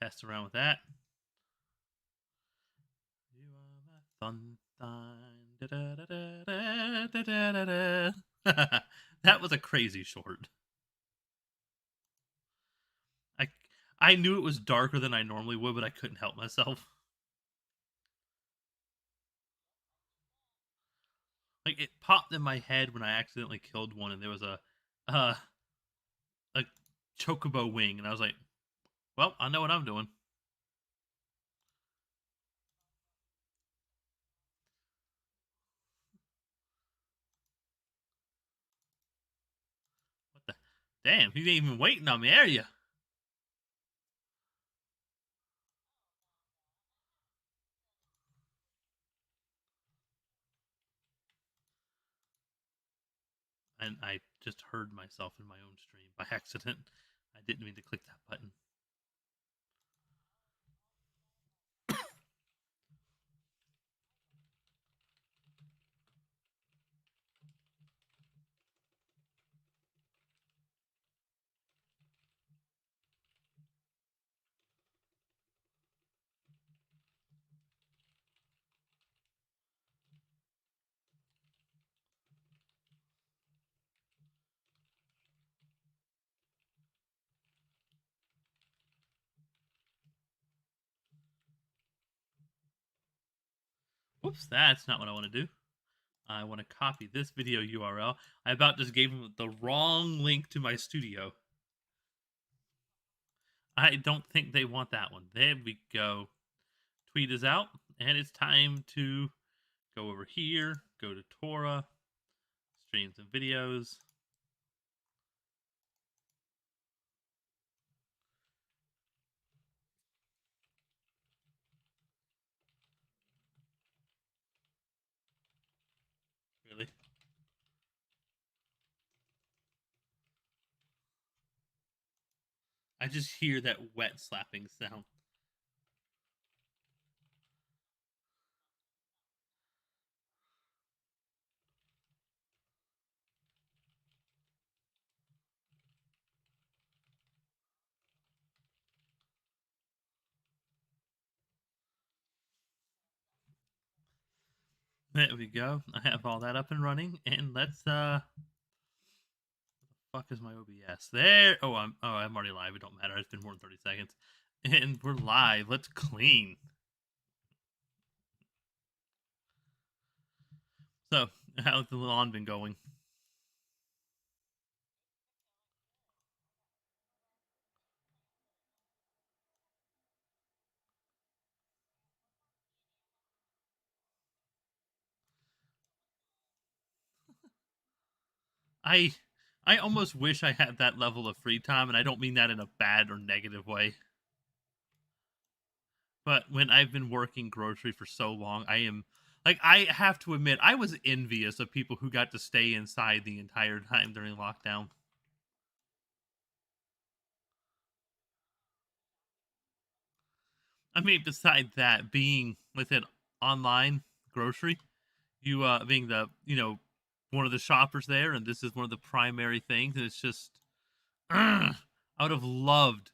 Test around with that. You are my sunshine. That was a crazy short. I I knew it was darker than I normally would, but I couldn't help myself. Like it popped in my head when I accidentally killed one, and there was uh, a chocobo wing, and I was like, "Well, I know what I'm doing." What the? Damn, you ain't even waiting on me, are you? And I just heard myself in my own stream by accident. I didn't mean to click that button. Whoops, that's not what I want to do. I want to copy this video URL. I about just gave him the wrong link to my studio. I don't think they want that one. There we go. Tweet is out, and it's time to go over here, go to Torah, streams and videos. Really? I just hear that wet slapping sound. There we go. I have all that up and running, and let's fuck is my OBS? There. I'm already live. It don't matter. It's been more than 30 seconds, and we're live. Let's clean. So, how's the lawn been going? I I almost wish I had that level of free time, and I don't mean that in a bad or negative way. But when I've been working grocery for so long, I am like I have to admit I was envious of people who got to stay inside the entire time during lockdown. I mean, besides that, being with an online grocery, you being the one of the shoppers there, and this is one of the primary things, and it's just I would have loved,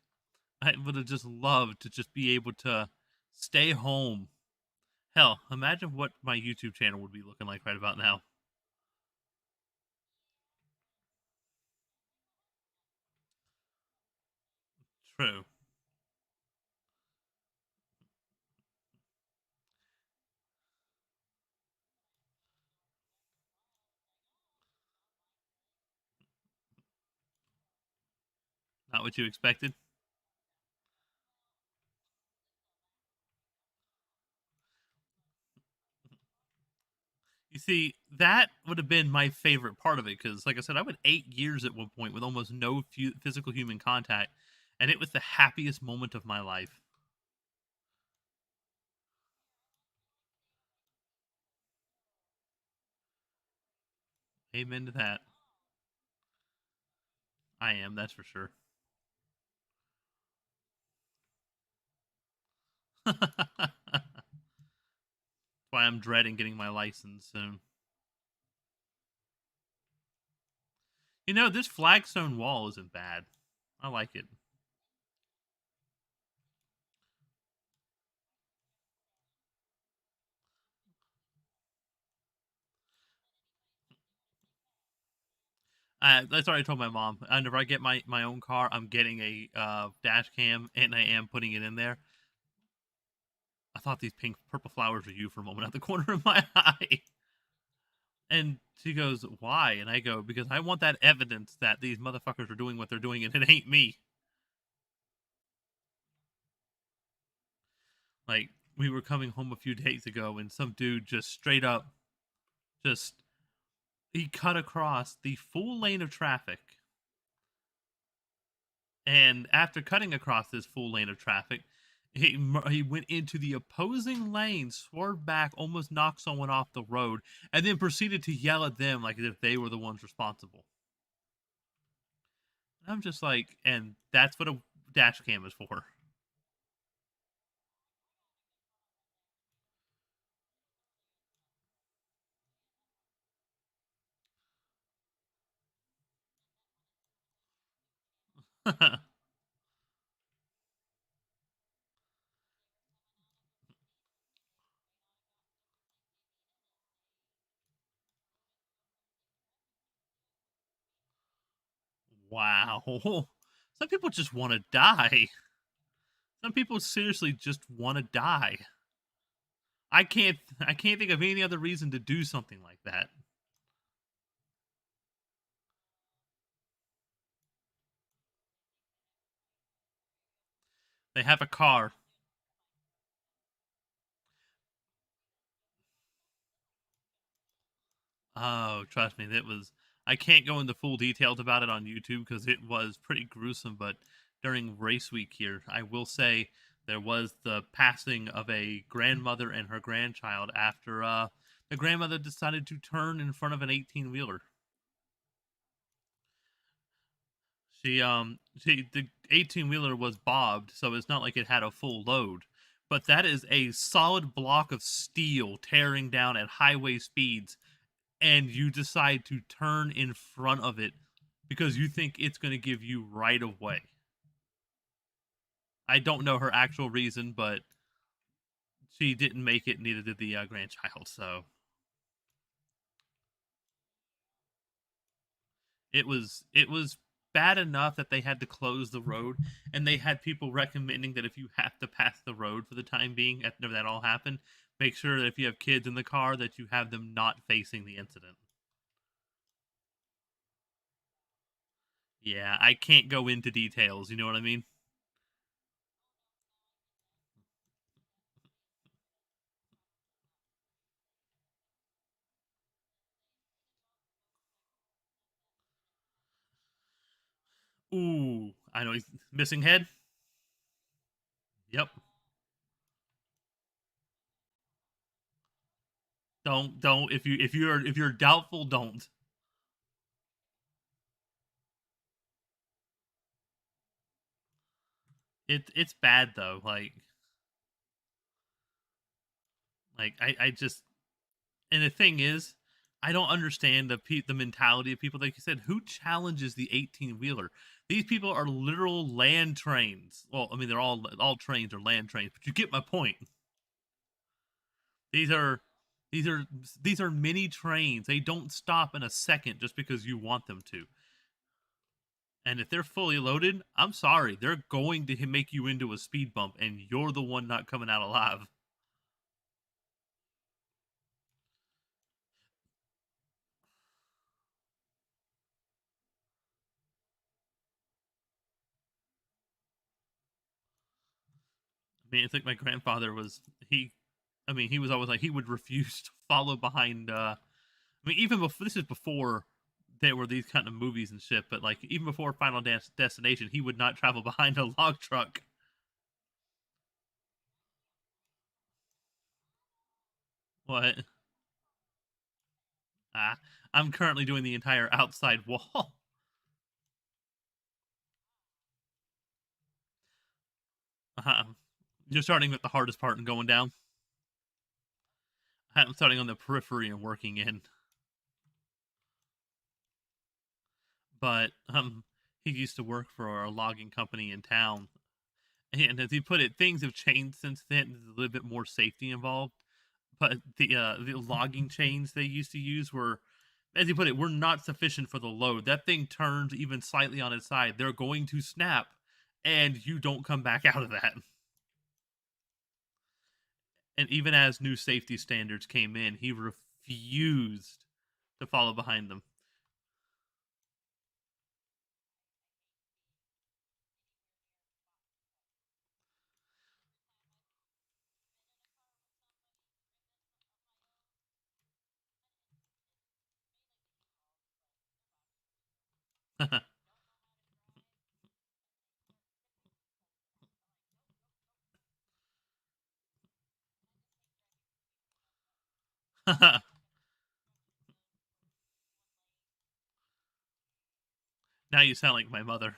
I would have just loved to just be able to stay home. Hell, imagine what my YouTube channel would be looking like right about now. True. Not what you expected. You see, that would have been my favorite part of it because, like I said, I went 8 years at one point with almost no physical human contact, and it was the happiest moment of my life. Amen to that. I am, that's for sure. That's why I'm dreading getting my license soon. This flagstone wall isn't bad. I like it. That's already told my mom. Whenever I get my own car, I'm getting a dash cam, and I am putting it in there. I thought these pink purple flowers were you for a moment out the corner of my eye. And she goes, "Why?" And I go, "Because I want that evidence that these motherfuckers are doing what they're doing, and it ain't me." Like, we were coming home a few days ago, and some dude just straight up, just he cut across the full lane of traffic. And after cutting across this full lane of traffic, he went into the opposing lane, swerved back, almost knocked someone off the road, and then proceeded to yell at them like as if they were the ones responsible. And I'm just like, and that's what a dash cam is for. Wow. Some people just want to die. Some people seriously just want to die. I can't think of any other reason to do something like that. They have a car. Oh, trust me, that was. I can't go into full details about it on YouTube because it was pretty gruesome. But during race week here, I will say there was the passing of a grandmother and her grandchild after the grandmother decided to turn in front of an 18-wheeler. She the 18-wheeler was bobbed, so it's not like it had a full load. But that is a solid block of steel tearing down at highway speeds, and you decide to turn in front of it because you think it's going to give you right of way. I don't know her actual reason, but she didn't make it, neither did the grandchild. So it was bad enough that they had to close the road, and they had people recommending that if you have to pass the road for the time being after that all happened, make sure that if you have kids in the car that you have them not facing the incident. Yeah, I can't go into details, you know what I mean? Ooh, I know he's missing head. Yep. Don't if you're doubtful, don't. It's bad though. Like I just, and the thing is, I don't understand the mentality of people. Like you said, who challenges the 18-wheeler? These people are literal land trains. Well, I mean, they're all trains are land trains, but you get my point. These are these are these are mini trains. They don't stop in a second just because you want them to. And if they're fully loaded, I'm sorry, they're going to make you into a speed bump, and you're the one not coming out alive. I mean, it's like my grandfather was he. I mean, he was always like he would refuse to follow behind. I mean, even before this is before there were these kind of movies and shit. But like even before Final Dance Destination, he would not travel behind a log truck. What? Ah, I'm currently doing the entire outside wall. You're starting with the hardest part and going down. I'm starting on the periphery and working in. But he used to work for a logging company in town, and as he put it, things have changed since then. There's a little bit more safety involved. But the logging chains they used to use were as you put it, we're not sufficient for the load. That thing turns even slightly on its side, they're going to snap, and you don't come back out of that. And even as new safety standards came in, he refused to follow behind them. Now you sound like my mother.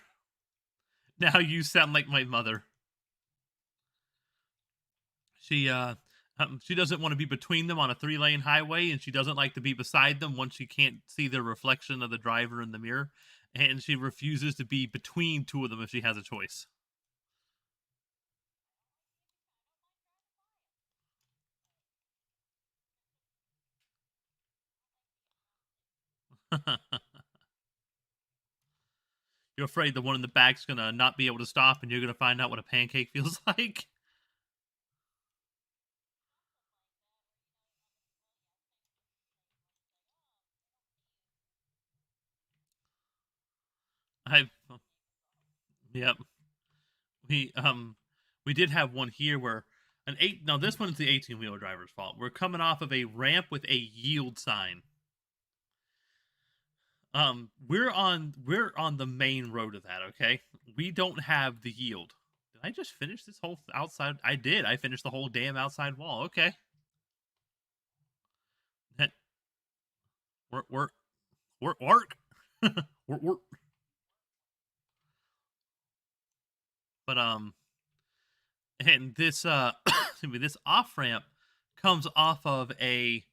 Now you sound like my mother. She doesn't want to be between them on a 3-lane highway, and she doesn't like to be beside them once she can't see the reflection of the driver in the mirror, and she refuses to be between two of them if she has a choice. You're afraid the one in the back's gonna not be able to stop, and you're gonna find out what a pancake feels like. I've Yep. We did have one here where an eight. Now this one's the 18-wheeler driver's fault. We're coming off of a ramp with a yield sign. We're on the main road of that. Okay, we don't have the yield. Did I just finish this whole outside? I did. I finished the whole damn outside wall. Okay, work, work, work, work, work, work. But and this excuse me, this off ramp comes off of a.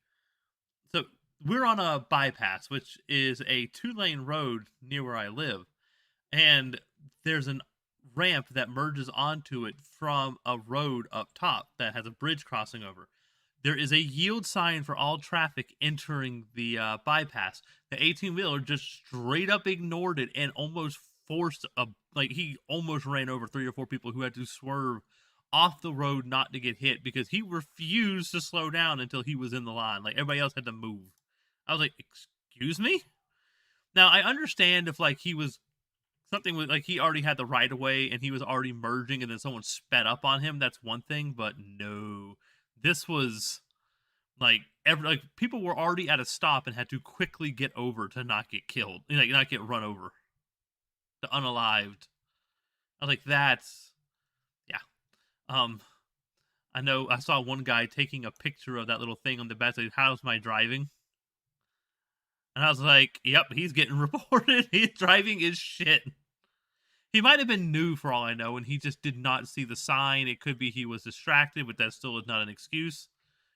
So we're on a bypass, which is a 2-lane road near where I live, and there's an ramp that merges onto it from a road up top that has a bridge crossing over. There is a yield sign for all traffic entering the bypass. The 18-wheeler just straight up ignored it and almost forced a he almost ran over 3 or 4 people who had to swerve off the road not to get hit because he refused to slow down until he was in the line. Like everybody else had to move. I was like, "Excuse me?" Now I understand if he was something with he already had the right of way and he was already merging and then someone sped up on him, that's one thing, but no. This was people were already at a stop and had to quickly get over to not get killed, not get run over, to unalived. I was like, that's yeah. Um I know I saw one guy taking a picture of that little thing on the back saying, "How's my driving?" And I was like, "Yep, he's getting reported. His driving is shit." He might have been new for all I know, and he just did not see the sign. It could be he was distracted, but that still is not an excuse.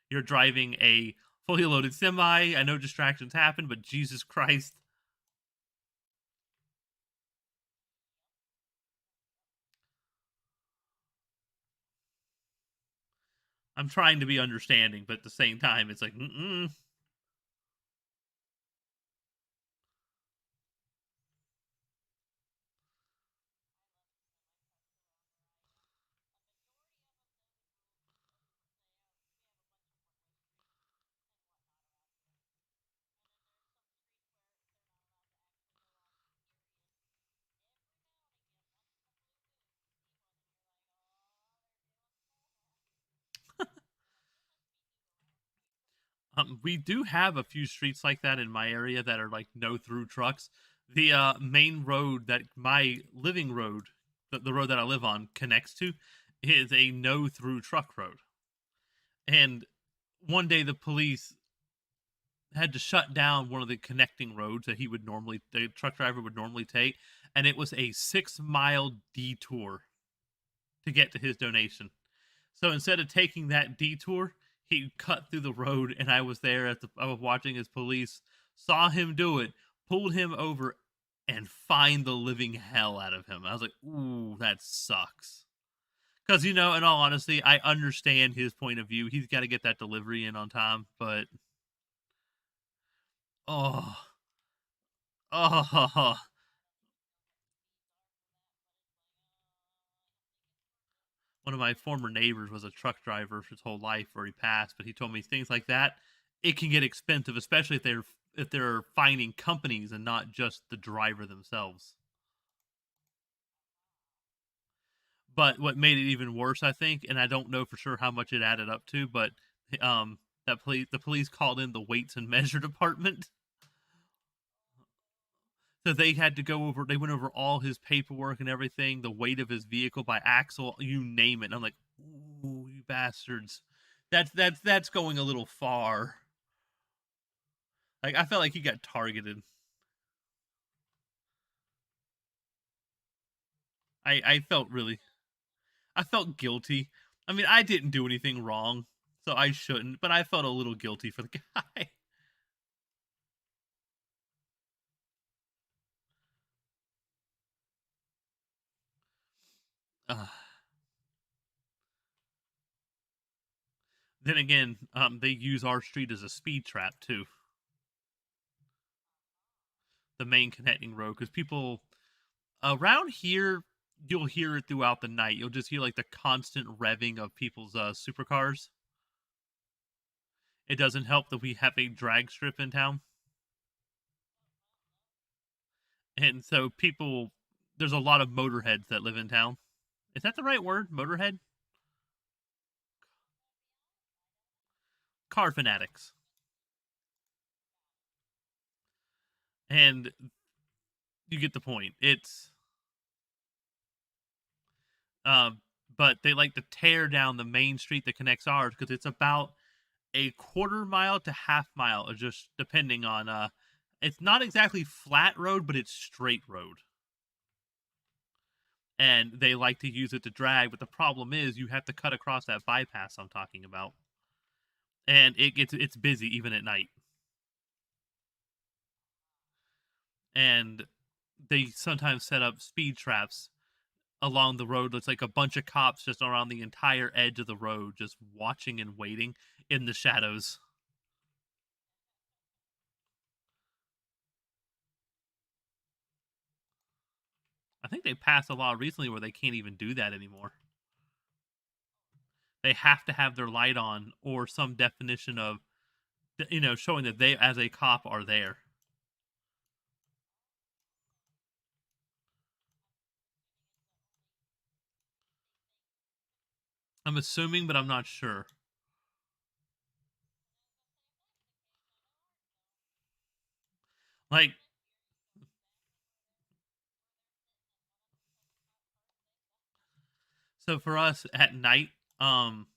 You're driving a fully loaded semi. I know distractions happen, but Jesus Christ. I'm trying to be understanding, but at the same time, it's like, mm-mm. We do have a few streets like that in my area that are like no through trucks. The main road that my living road, the road that I live on, connects to, is a no through truck road. And one day the police had to shut down one of the connecting roads that the truck driver would normally take, and it was a 6-mile detour to get to his donation. So instead of taking that detour, he cut through the road, and I was there I was watching as police saw him do it, pulled him over, and fined the living hell out of him. I was like, "Ooh, that sucks." Because in all honesty, I understand his point of view. He's got to get that delivery in on time, but Oh, oh. One of my former neighbors was a truck driver for his whole life, where he passed. But he told me things like that. It can get expensive, especially if they're finding companies and not just the driver themselves. But what made it even worse, I think, and I don't know for sure how much it added up to, but um, the police called in the weights and measure department. So they had to go over. They went over all his paperwork and everything, the weight of his vehicle by axle, you name it. And I'm like, ooh, you bastards! That's going a little far. Like I felt like he got targeted. I felt really. I felt guilty. I mean, I didn't do anything wrong, so I shouldn't. But I felt a little guilty for the guy. Uh, then again, they use our street as a speed trap too, the main connecting road, because people around here, you'll hear it throughout the night. You'll just hear like the constant revving of people's supercars. It doesn't help that we have a drag strip in town, and so people, there's a lot of motorheads that live in town. Is that the right word? Motorhead? Car fanatics. And you get the point. It's um but they like to tear down the main street that connects ours because it's about a quarter mile to half mile, just depending on it's not exactly flat road, but it's straight road. And they like to use it to drag, but the problem is you have to cut across that bypass I'm talking about. And it's busy even at night. And they sometimes set up speed traps along the road. It's like a bunch of cops just around the entire edge of the road, just watching and waiting in the shadows. I think they passed a law recently where they can't even do that anymore. They have to have their light on or some definition of, showing that they as a cop are there. I'm assuming, but I'm not sure. Like, so for us at night, um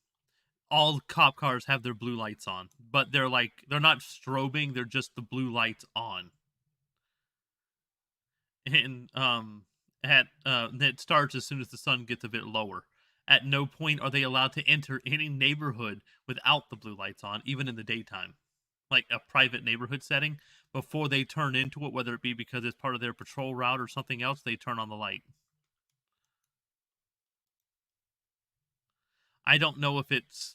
all cop cars have their blue lights on, but they're not strobing, they're just the blue lights on. And at that starts as soon as the sun gets a bit lower. At no point are they allowed to enter any neighborhood without the blue lights on, even in the daytime. Like a private neighborhood setting, before they turn into it, whether it be because it's part of their patrol route or something else, they turn on the light. I don't know if it's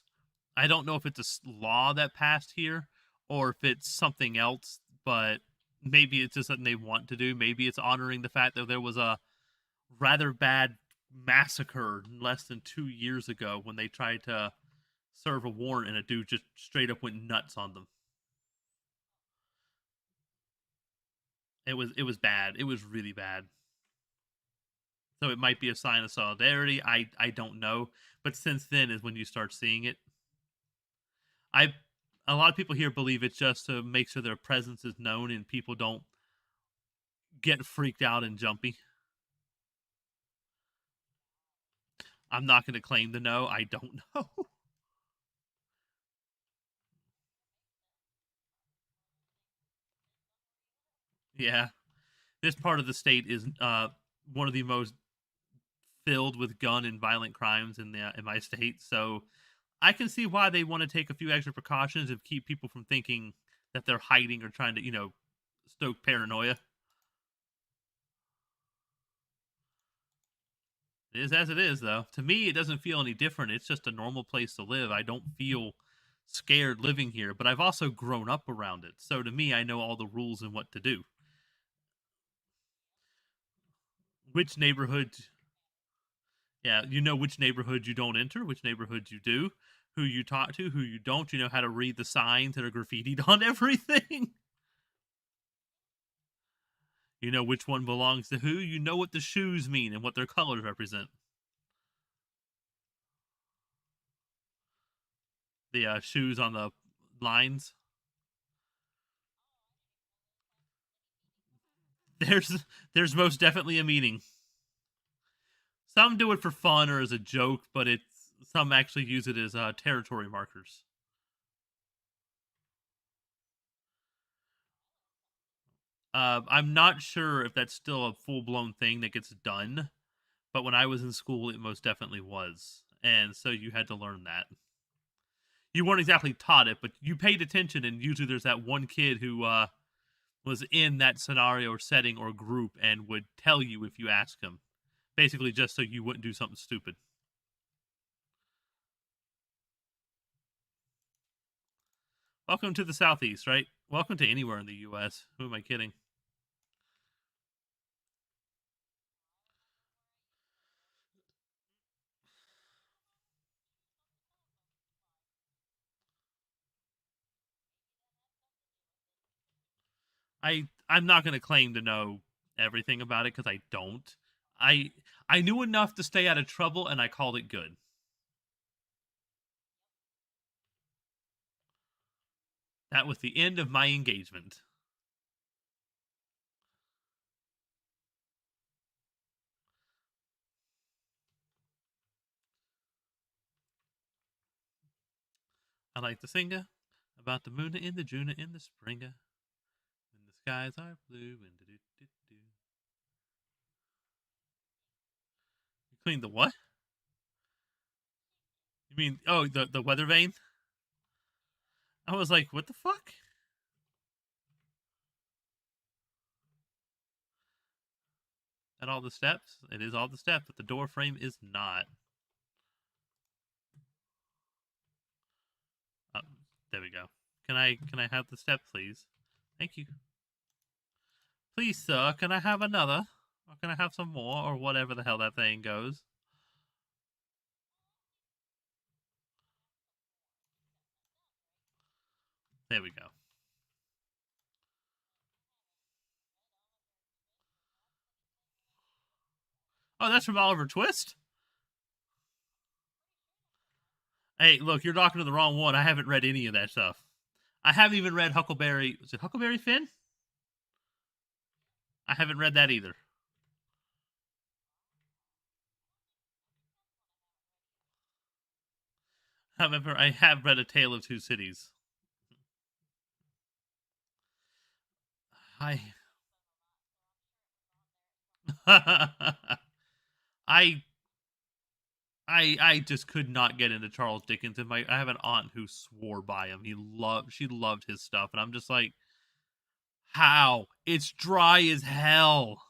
I don't know if it's a law that passed here or if it's something else, but maybe it's just something they want to do. Maybe it's honoring the fact that there was a rather bad massacre less than 2 years ago when they tried to serve a warrant and a dude just straight up went nuts on them. It was bad. It was really bad. So it might be a sign of solidarity. I don't know, but since then is when you start seeing it. I A lot of people here believe it's just to make sure their presence is known and people don't get freaked out and jumpy. I'm not going to claim to know. I don't know. Yeah, this part of the state is one of the most filled with gun and violent crimes in my state. So I can see why they want to take a few extra precautions and keep people from thinking that they're hiding or trying to stoke paranoia. It is as it is, though. To me, it doesn't feel any different. It's just a normal place to live. I don't feel scared living here, but I've also grown up around it. So to me, I know all the rules and what to do. Which neighborhood, yeah, you know which neighborhood you don't enter, which neighborhood you do, who you talk to, who you don't. You know how to read the signs that are graffitied on everything. You know which one belongs to who. You know what the shoes mean and what their colors represent. The shoes on the lines. There's there's most definitely a meaning. Some do it for fun or as a joke, but it's some actually use it as territory markers. I'm not sure if that's still a full blown thing that gets done, but when I was in school, it most definitely was, and so you had to learn that. You weren't exactly taught it, but you paid attention, and usually there's that one kid who was in that scenario or setting or group and would tell you if you ask him, basically just so you wouldn't do something stupid. Welcome to the Southeast, right? Welcome to anywhere in the U.S. Who am I kidding? I'm not going to claim to know everything about it because I don't. I I knew enough to stay out of trouble, and I called it good. That was the end of my engagement. I like to sing about the moon in the June in the spring, when the skies are blue and do do do do. You clean the what? You mean the weather vane? I was like, what the fuck? At all the steps? It is all the steps, but the door frame is not. Oh, there we go. Can I have the step, please? Thank you. Please, sir, can I have another? Or can I have some more? Or whatever the hell that thing goes. There we go. Oh, that's from Oliver Twist? Hey, look, you're talking to the wrong one. I haven't read any of that stuff. I haven't even read Huckleberry. Was it Huckleberry Finn? I haven't read that either. However, I have read A Tale of Two Cities. I I I just could not get into Charles Dickens. And I have an aunt who swore by him. She loved his stuff, and I'm just like, how? It's dry as hell.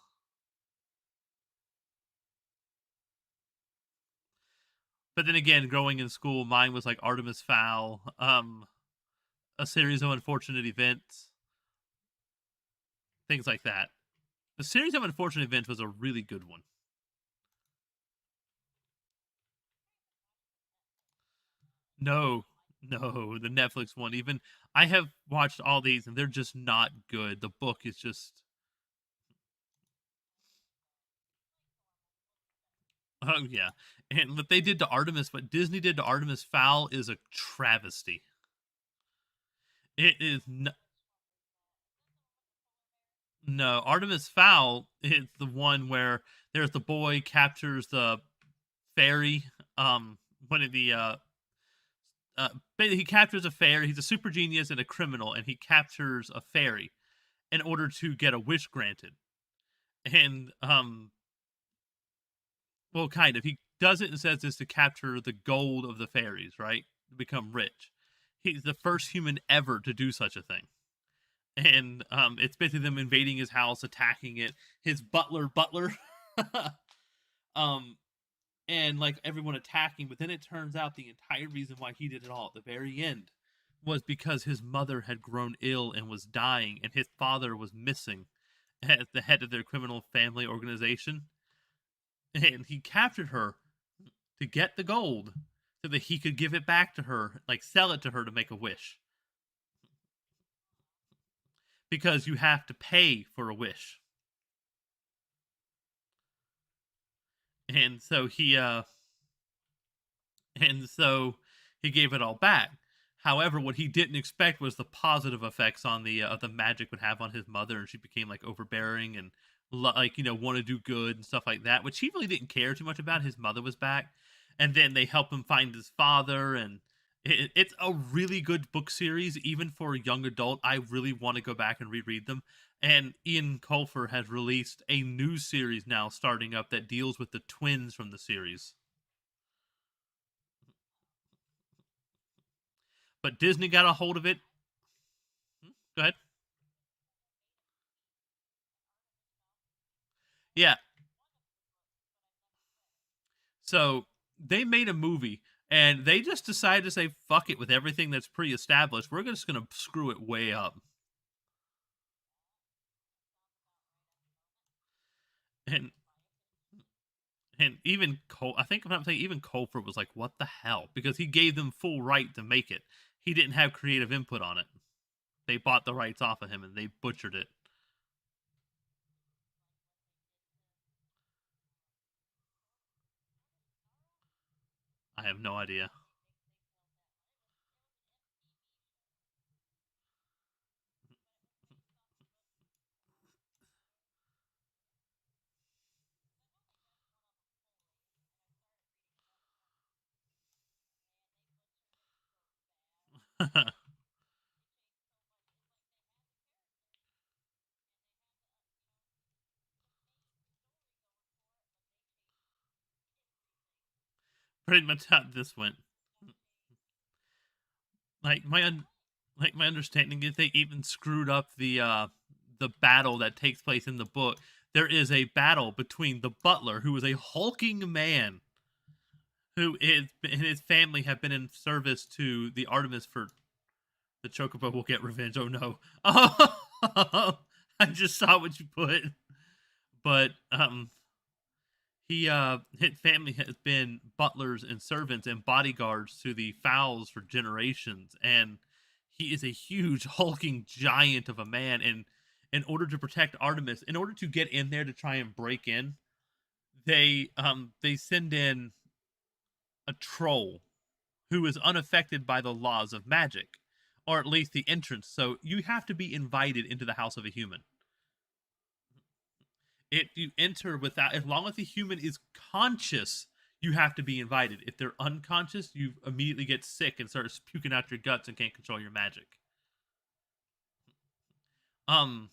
But then again, growing in school, mine was like Artemis Fowl, a series of unfortunate events, things like that. The series of unfortunate events was a really good one. No, no, the Netflix one. Even I have watched all these, and they're just not good. The book is just, oh yeah, and what they did to Artemis, what Disney did to Artemis Fowl is a travesty. It is no Artemis Fowl. Is the one where there's the boy captures the fairy. One of the he captures a fairy. He's a super genius and a criminal, and he captures a fairy in order to get a wish granted. And well, kind of. He does it and says this to capture the gold of the fairies, right? To become rich. He's the first human ever to do such a thing. And it's basically them invading his house, attacking it. His butler, um, and like everyone attacking. But then it turns out the entire reason why he did it all at the very end was because his mother had grown ill and was dying, and his father was missing as the head of their criminal family organization. And he captured her to get the gold so that he could give it back to her, like sell it to her to make a wish. Because you have to pay for a wish. And so he gave it all back. However, what he didn't expect was the positive effects on the magic would have on his mother, and she became like overbearing and like want to do good and stuff like that, which he really didn't care too much about. His mother was back, and then they help him find his father, and it's a really good book series, even for a young adult. I really want to go back and reread them. And Ian Colfer has released a new series now starting up that deals with the twins from the series. But Disney got a hold of it. Go ahead. Yeah. So they made a movie and they just decided to say fuck it with everything that's pre-established. We're just going to screw it way up. And even Cole, I think if I'm saying even Colfer was like, "What the hell?" Because he gave them full right to make it. He didn't have creative input on it. They bought the rights off of him and they butchered it. I have no idea. Pretty much how this went. Like my understanding is they even screwed up the battle that takes place in the book. There is a battle between the butler, who is a hulking man, who is and his family have been in service to the Artemis for the Chocobo will get revenge. Oh no! Oh, I just saw what you put. But his family has been butlers and servants and bodyguards to the Fowls for generations, and he is a huge hulking giant of a man. And in order to protect Artemis, in order to get in there to try and break in, they send in a troll who is unaffected by the laws of magic, or at least the entrance. So you have to be invited into the house of a human. If you enter without, as long as the human is conscious, you have to be invited. If they're unconscious, you immediately get sick and start puking out your guts and can't control your magic. Um,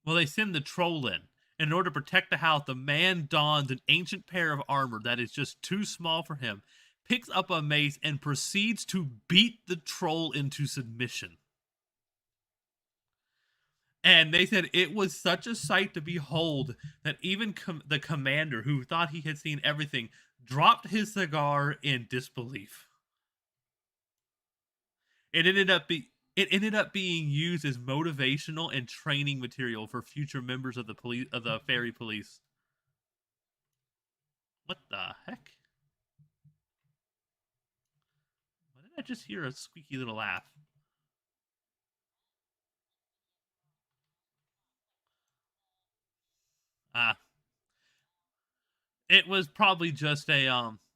well, they send the troll in. In order to protect the house, the man dons an ancient pair of armor that is just too small for him, picks up a mace, and proceeds to beat the troll into submission. And they said it was such a sight to behold that even the commander, who thought he had seen everything, dropped his cigar in disbelief. It ended up being used as motivational and training material for future members of the fairy police. What the heck? Why did I just hear a squeaky little laugh? Ah, it was probably just a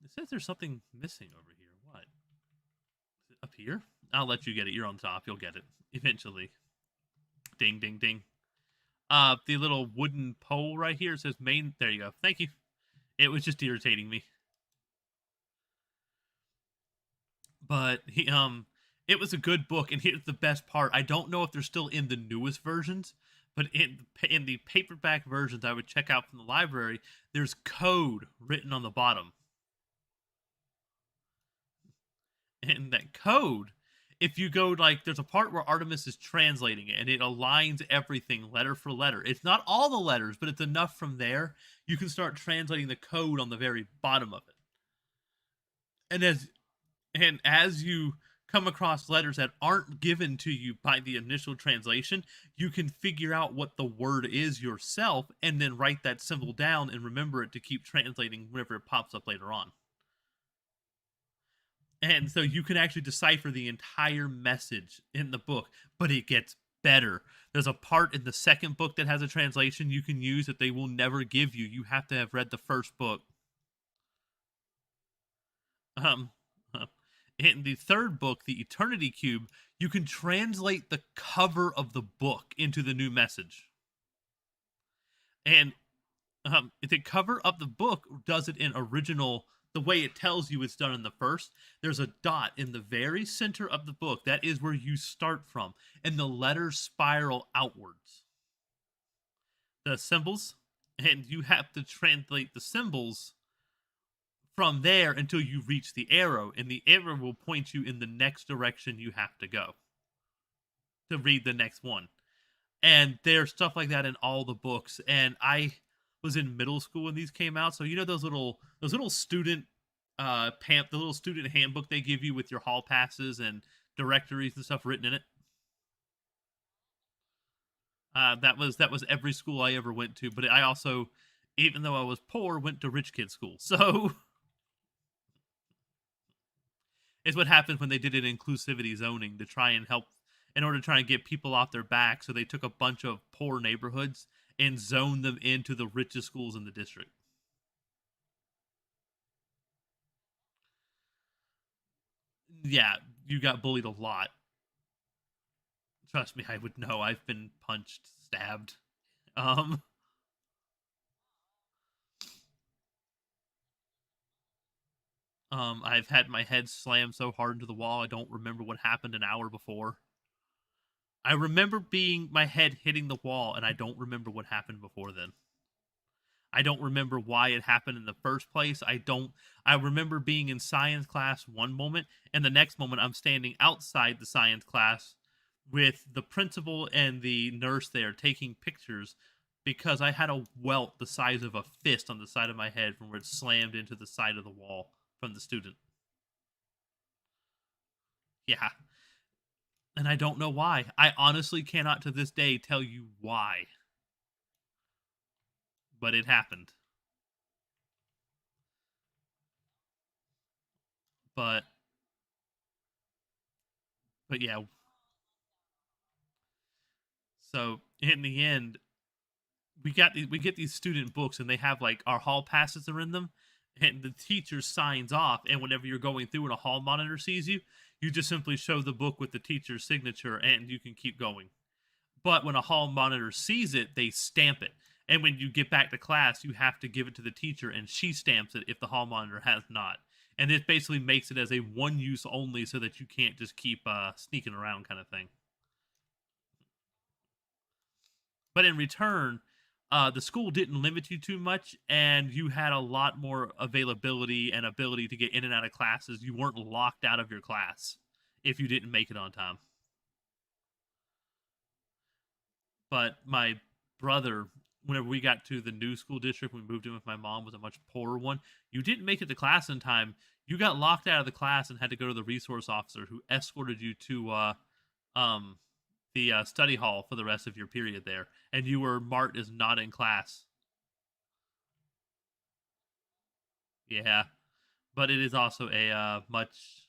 It says there's something missing over here. What? Is it up here? I'll let you get it. You're on top. You'll get it eventually. Ding, ding, ding. The little wooden pole right here says main. There you go. Thank you. It was just irritating me. But it was a good book, and here's the best part. I don't know if they're still in the newest versions, but in the paperback versions I would check out from the library, there's code written on the bottom. And that code, if you go, like, there's a part where Artemis is translating it and it aligns everything letter for letter. It's not all the letters, but it's enough from there. You can start translating the code on the very bottom of it. And as you come across letters that aren't given to you by the initial translation, you can figure out what the word is yourself and then write that symbol down and remember it to keep translating whenever it pops up later on. And so you can actually decipher the entire message in the book, but it gets better. There's a part in the second book that has a translation you can use that they will never give you. You have to have read the first book. Um, in the third book, the Eternity Cube, you can translate the cover of the book into the new message. And the cover of the book does it in original, the way it tells you it's done in the first. There's a dot in the very center of the book. That is where you start from. And the letters spiral outwards. The symbols, and you have to translate the symbols from there until you reach the arrow, and the arrow will point you in the next direction you have to go to read the next one. And there's stuff like that in all the books. And I was in middle school when these came out, so you know those little student the little student handbook they give you with your hall passes and directories and stuff written in it. That was every school I ever went to, but I also, even though I was poor, went to rich kid school. So it's what happened when they did an inclusivity zoning to try and help, in order to try and get people off their back. So they took a bunch of poor neighborhoods and zoned them into the richest schools in the district. Yeah, you got bullied a lot. Trust me, I would know. I've been punched, stabbed. Um, I've had my head slammed so hard into the wall I don't remember what happened an hour before. I remember being my head hitting the wall, and I don't remember what happened before then. I don't remember why it happened in the first place. I remember being in science class one moment, and the next moment I'm standing outside the science class with the principal and the nurse there taking pictures because I had a welt the size of a fist on the side of my head from where it slammed into the side of the wall from the student. Yeah. And I don't know why. I honestly cannot to this day tell you why, but it happened. But yeah, so in the end, we get these student books and they have like our hall passes are in them, and the teacher signs off, and whenever you're going through and a hall monitor sees you, you just simply show the book with the teacher's signature and you can keep going. But when a hall monitor sees it, they stamp it. And when you get back to class, you have to give it to the teacher and she stamps it if the hall monitor has not. And this basically makes it as a one use only so that you can't just keep sneaking around kind of thing. But in return, the school didn't limit you too much, and you had a lot more availability and ability to get in and out of classes. You weren't locked out of your class if you didn't make it on time. But my brother, whenever we got to the new school district, we moved in with my mom, was a much poorer one. You didn't make it to class in time. You got locked out of the class and had to go to the resource officer who escorted you to um, the study hall for the rest of your period there, and you were marked as not in class. Yeah, but it is also a much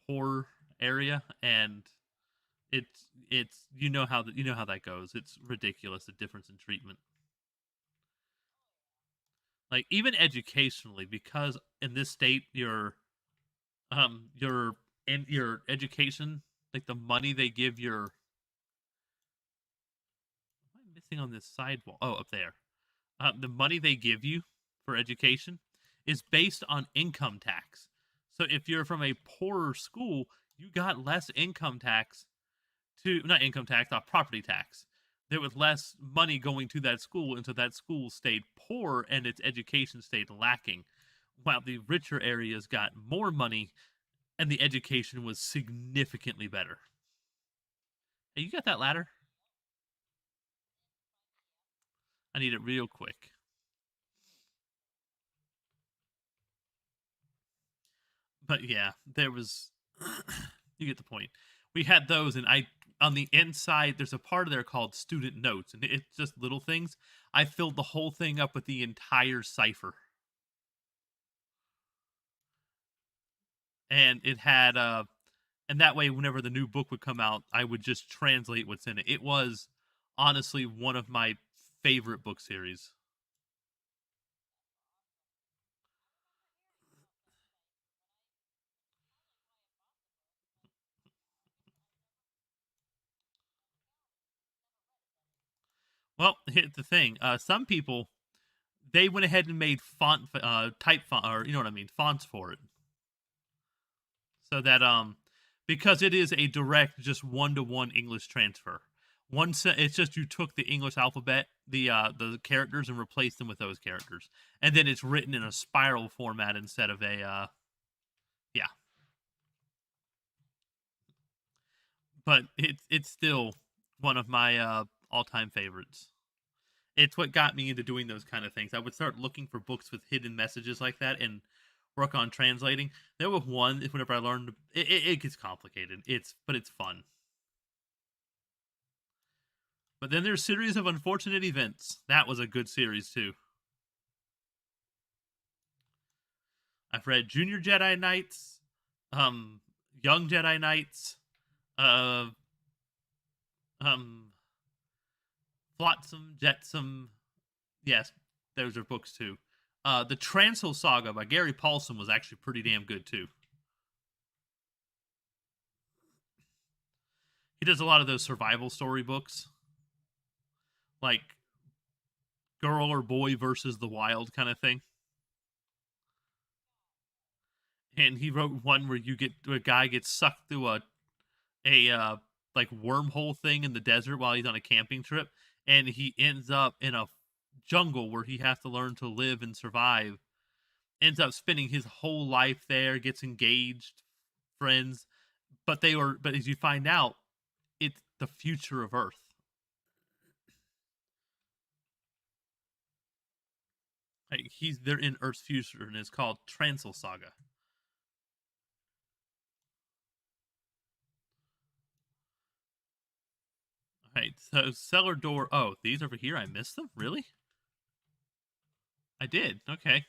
poorer area, and it's you know how that goes. It's ridiculous the difference in treatment. Like even educationally, because in this state your in your education, like the money they give your, what am I missing on this sidewall? Oh, up there. The money they give you for education is based on income tax. So if you're from a poorer school, you got less income tax to, not income tax, property tax. There was less money going to that school, and so that school stayed poor and its education stayed lacking. While the richer areas got more money and the education was significantly better. Hey, you got that ladder? I need it real quick. But yeah, there was. You get the point. We had those, and I on the inside there's a part of there called student notes, and it's just little things. I filled the whole thing up with the entire cipher, and it had and that way, whenever the new book would come out, I would just translate what's in it. It was honestly one of my favorite book series. Well, here's the thing: some people they went ahead and made type font, or you know what I mean, fonts for it, so that because it is a direct, just one-to-one English transfer. It's just you took the English alphabet, the characters, and replaced them with those characters, and then it's written in a spiral format instead of a yeah. But it's still one of my all-time favorites. It's what got me into doing those kind of things. I would start looking for books with hidden messages like that and work on translating. There was one whenever I learned it gets complicated. It's fun. But then there's series of unfortunate events. That was a good series too. I've read Junior Jedi Knights, um, Young Jedi Knights, uh, um, Flotsam, Jetsam. Yes, those are books too. The Transil Saga by Gary Paulson was actually pretty damn good too. He does a lot of those survival story books, like girl or boy versus the wild kind of thing. And he wrote one where a guy gets sucked through a like wormhole thing in the desert while he's on a camping trip, and he ends up in a jungle where he has to learn to live and survive. Ends up spending his whole life there, gets engaged, friends, but as you find out, it's the future of Earth. Like they're in Earth's future, and it's called Transil Saga. All right, so cellar door. Oh, these over here. I missed them. Really? I did. Okay.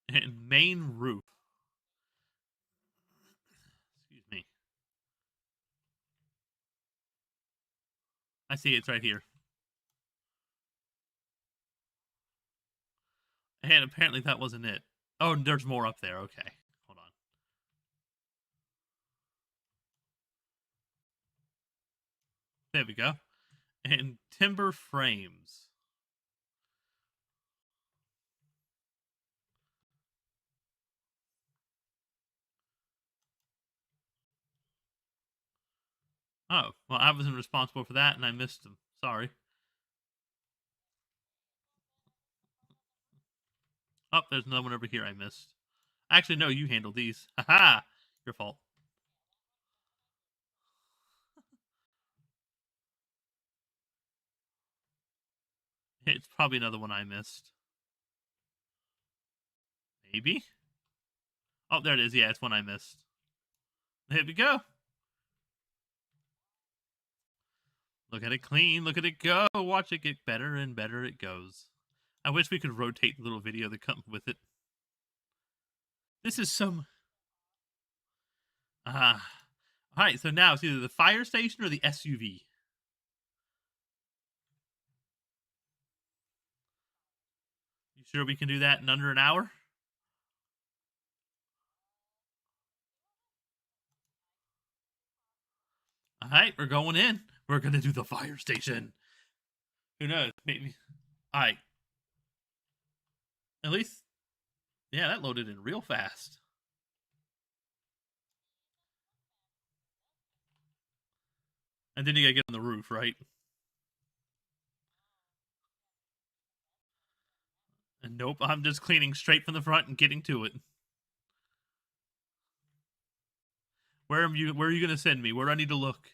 And main roof. Excuse me. I see it's right here. And apparently that wasn't it. Oh, there's more up there. Okay. Hold on. There we go. And timber frames. Oh, well, I wasn't responsible for that and I missed them. Sorry. Oh, there's another one over here I missed. Actually, no, you handled these. Haha! Your fault. It's probably another one I missed. Maybe? Oh, there it is. Yeah, it's one I missed. Here we go. Look at it clean. Look at it go. Watch it get better and better it goes. I wish we could rotate the little video that comes with it. This is some. All right, so now it's either the fire station or the SUV. You sure we can do that in under an hour? All right, we're going in. We're going to do the fire station. Who knows? Maybe. All right. At least, yeah, that loaded in real fast. And then you got to get on the roof, right? And nope, I'm just cleaning straight from the front and getting to it. Where are you going to send me? Where do I need to look?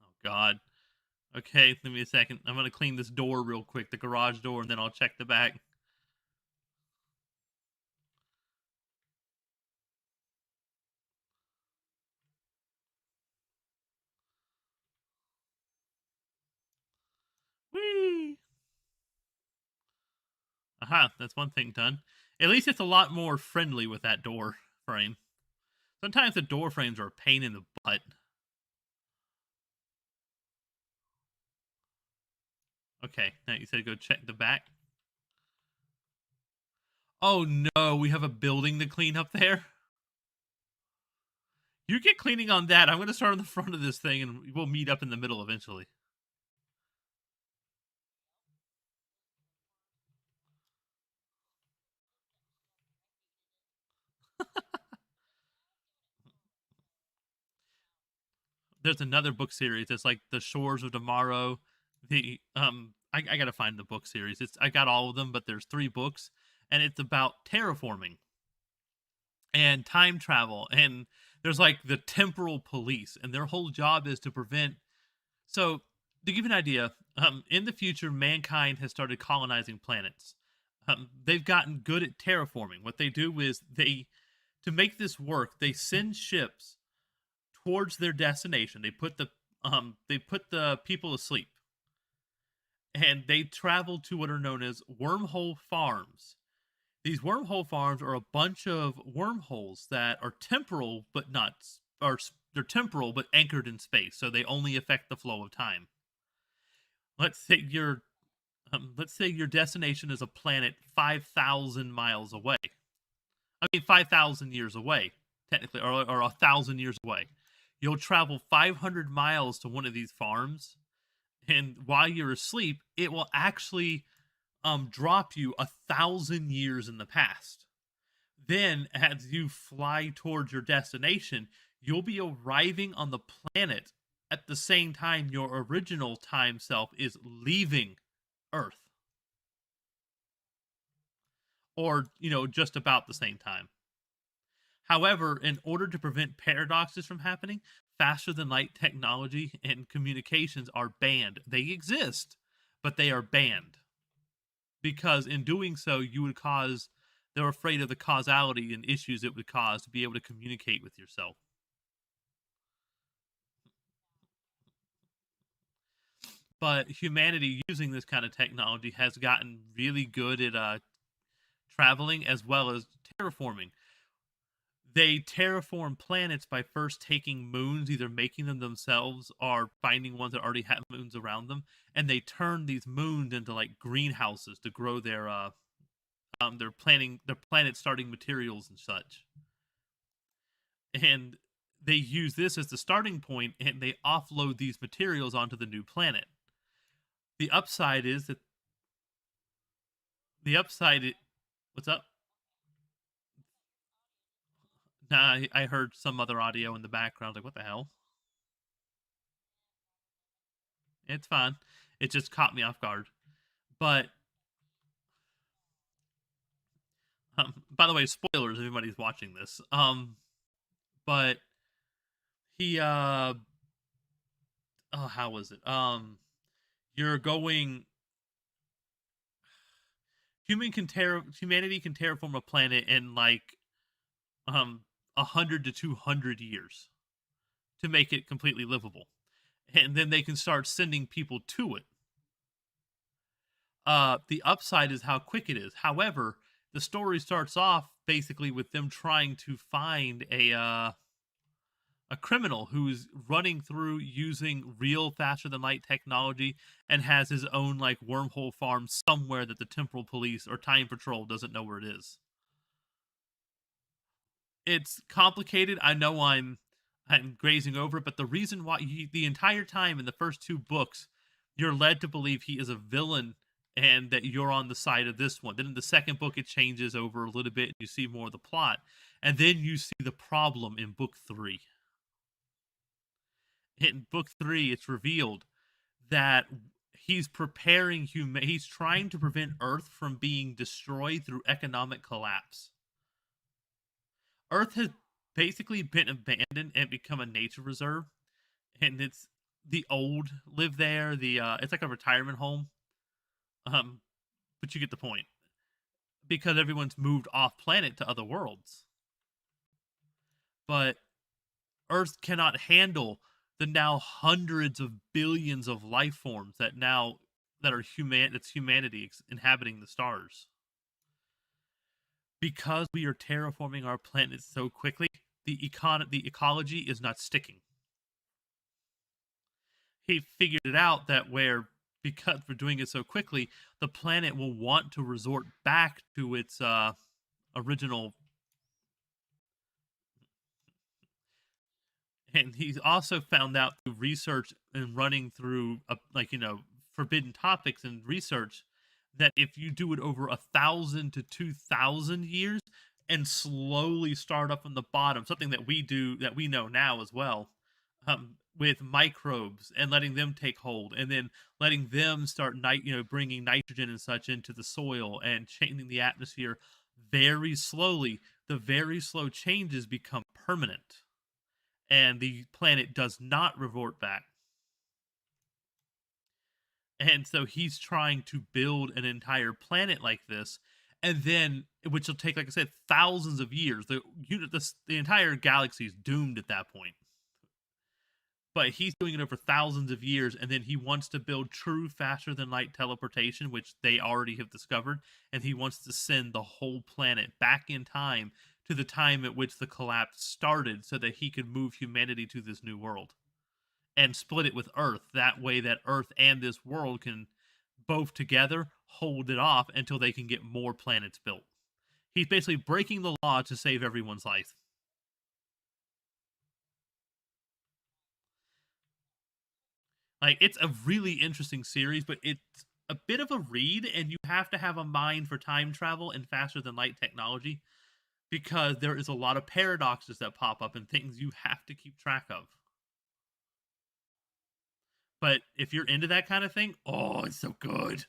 Oh, God. Okay, give me a second. I'm gonna clean this door real quick, the garage door, and then I'll check the back. Whee! Aha, that's one thing done. At least it's a lot more friendly with that door frame. Sometimes the door frames are a pain in the butt. Okay, now you said go check the back. Oh no, we have a building to clean up there. You get cleaning on that. I'm going to start on the front of this thing and we'll meet up in the middle eventually. There's another book series. It's like The Shores of Tomorrow. I got to find the book series. I got all of them, but there's 3 books and it's about terraforming and time travel, and there's like the temporal police, and their whole job is to prevent. So to give you an idea, in the future mankind has started colonizing planets. They've gotten good at terraforming. What they do is to make this work, they send ships towards their destination. They put the people asleep, and they travel to what are known as wormhole farms. These wormhole farms are a bunch of wormholes that are temporal but not are they're temporal but anchored in space, so they only affect the flow of time. Let's say your destination is a planet 5,000 miles away. I mean 5,000 years away, technically, or 1,000 years away. You'll travel 500 miles to one of these farms, and while you're asleep, it will actually drop you 1,000 years in the past. Then, as you fly towards your destination, you'll be arriving on the planet at the same time your original time self is leaving Earth, or just about the same time. However, in order to prevent paradoxes from happening, faster than light technology and communications are banned. They exist, but they are banned because in doing so, they're afraid of the causality and issues it would cause to be able to communicate with yourself. But humanity using this kind of technology has gotten really good at traveling as well as terraforming. They terraform planets by first taking moons, either making them themselves or finding ones that already have moons around them, and they turn these moons into like greenhouses to grow their planet starting materials and such. And they use this as the starting point, and they offload these materials onto the new planet. The upside is that the upside. What's up? Nah, I heard some other audio in the background. Like, what the hell? It's fine. It just caught me off guard. But by the way, spoilers if anybody's watching this. But he oh, how was it? You're going. Humanity can terraform a planet in like 100 to 200 years to make it completely livable, and then they can start sending people to it. The upside is how quick it is. However, the story starts off basically with them trying to find a criminal who's running through using real faster than light technology and has his own like wormhole farm somewhere that the temporal police or time patrol doesn't know where it is. It's complicated. I know I'm grazing over it, but the reason why the entire time in the first 2 books, you're led to believe he is a villain and that you're on the side of this one. Then in the second book, it changes over a little bit. You see more of the plot, and then you see the problem in book 3. In book 3, it's revealed that he's trying to prevent Earth from being destroyed through economic collapse. Earth has basically been abandoned and become a nature reserve, and the old live there. The it's like a retirement home. Um, but you get the point because everyone's moved off planet to other worlds. But Earth cannot handle the now hundreds of billions of life forms that are it's humanity inhabiting the stars. Because we are terraforming our planet so quickly, the ecology is not sticking. He figured it out that where because we're doing it so quickly, the planet will want to resort back to its original. And he's also found out through research and running through forbidden topics and research that if you do it over 1,000 to 2,000 years and slowly start up from the bottom, something that we do that we know now as well, with microbes and letting them take hold, and then letting them start bringing nitrogen and such into the soil and changing the atmosphere very slowly, the very slow changes become permanent and the planet does not revert back. And so he's trying to build an entire planet like this, and then which will take, like I said, thousands of years. The entire galaxy is doomed at that point. But he's doing it over thousands of years, and then he wants to build true faster than light teleportation, which they already have discovered, and he wants to send the whole planet back in time to the time at which the collapse started so that he could move humanity to this new world and split it with Earth. That way that Earth and this world can both together hold it off until they can get more planets built. He's basically breaking the law to save everyone's life. Like, it's a really interesting series, but it's a bit of a read, and you have to have a mind for time travel and faster than light technology because there is a lot of paradoxes that pop up and things you have to keep track of. But if you're into that kind of thing, oh, it's so good.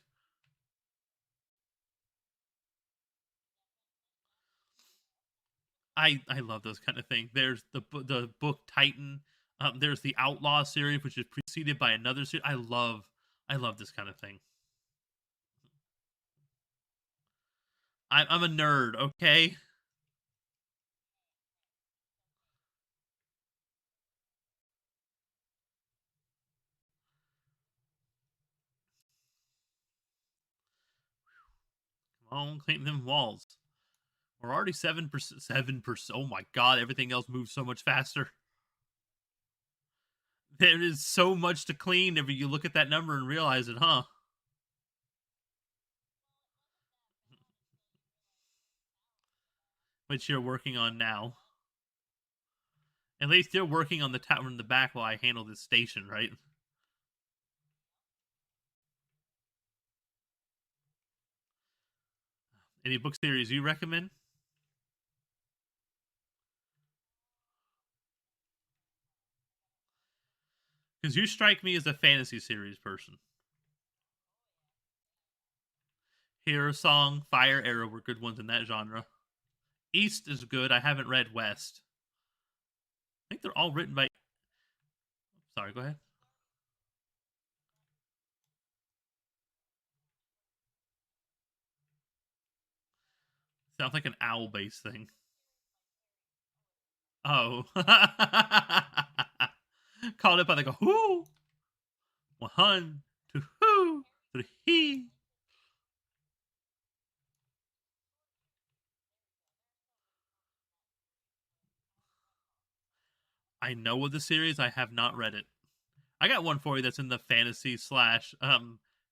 I love those kind of things. There's the book Titan. There's the Outlaw series, which is preceded by another series. I love this kind of thing. I'm a nerd, okay? Come on, clean them walls. We're already 7%. 7%. Oh my god, everything else moves so much faster. There is so much to clean if you look at that number and realize it, huh? Which you're working on now. At least you're working on the tower in the back while I handle this station, right? Any book series you recommend? Because you strike me as a fantasy series person. Hero Song, Fire Arrow were good ones in that genre. East is good. I haven't read West. I think they're all written by. Sorry, go ahead. Sounds like an owl based thing. Oh. Called it by like a whoo. One, two, whoo, three. I know of the series. I have not read it. I got one for you that's in the fantasy slash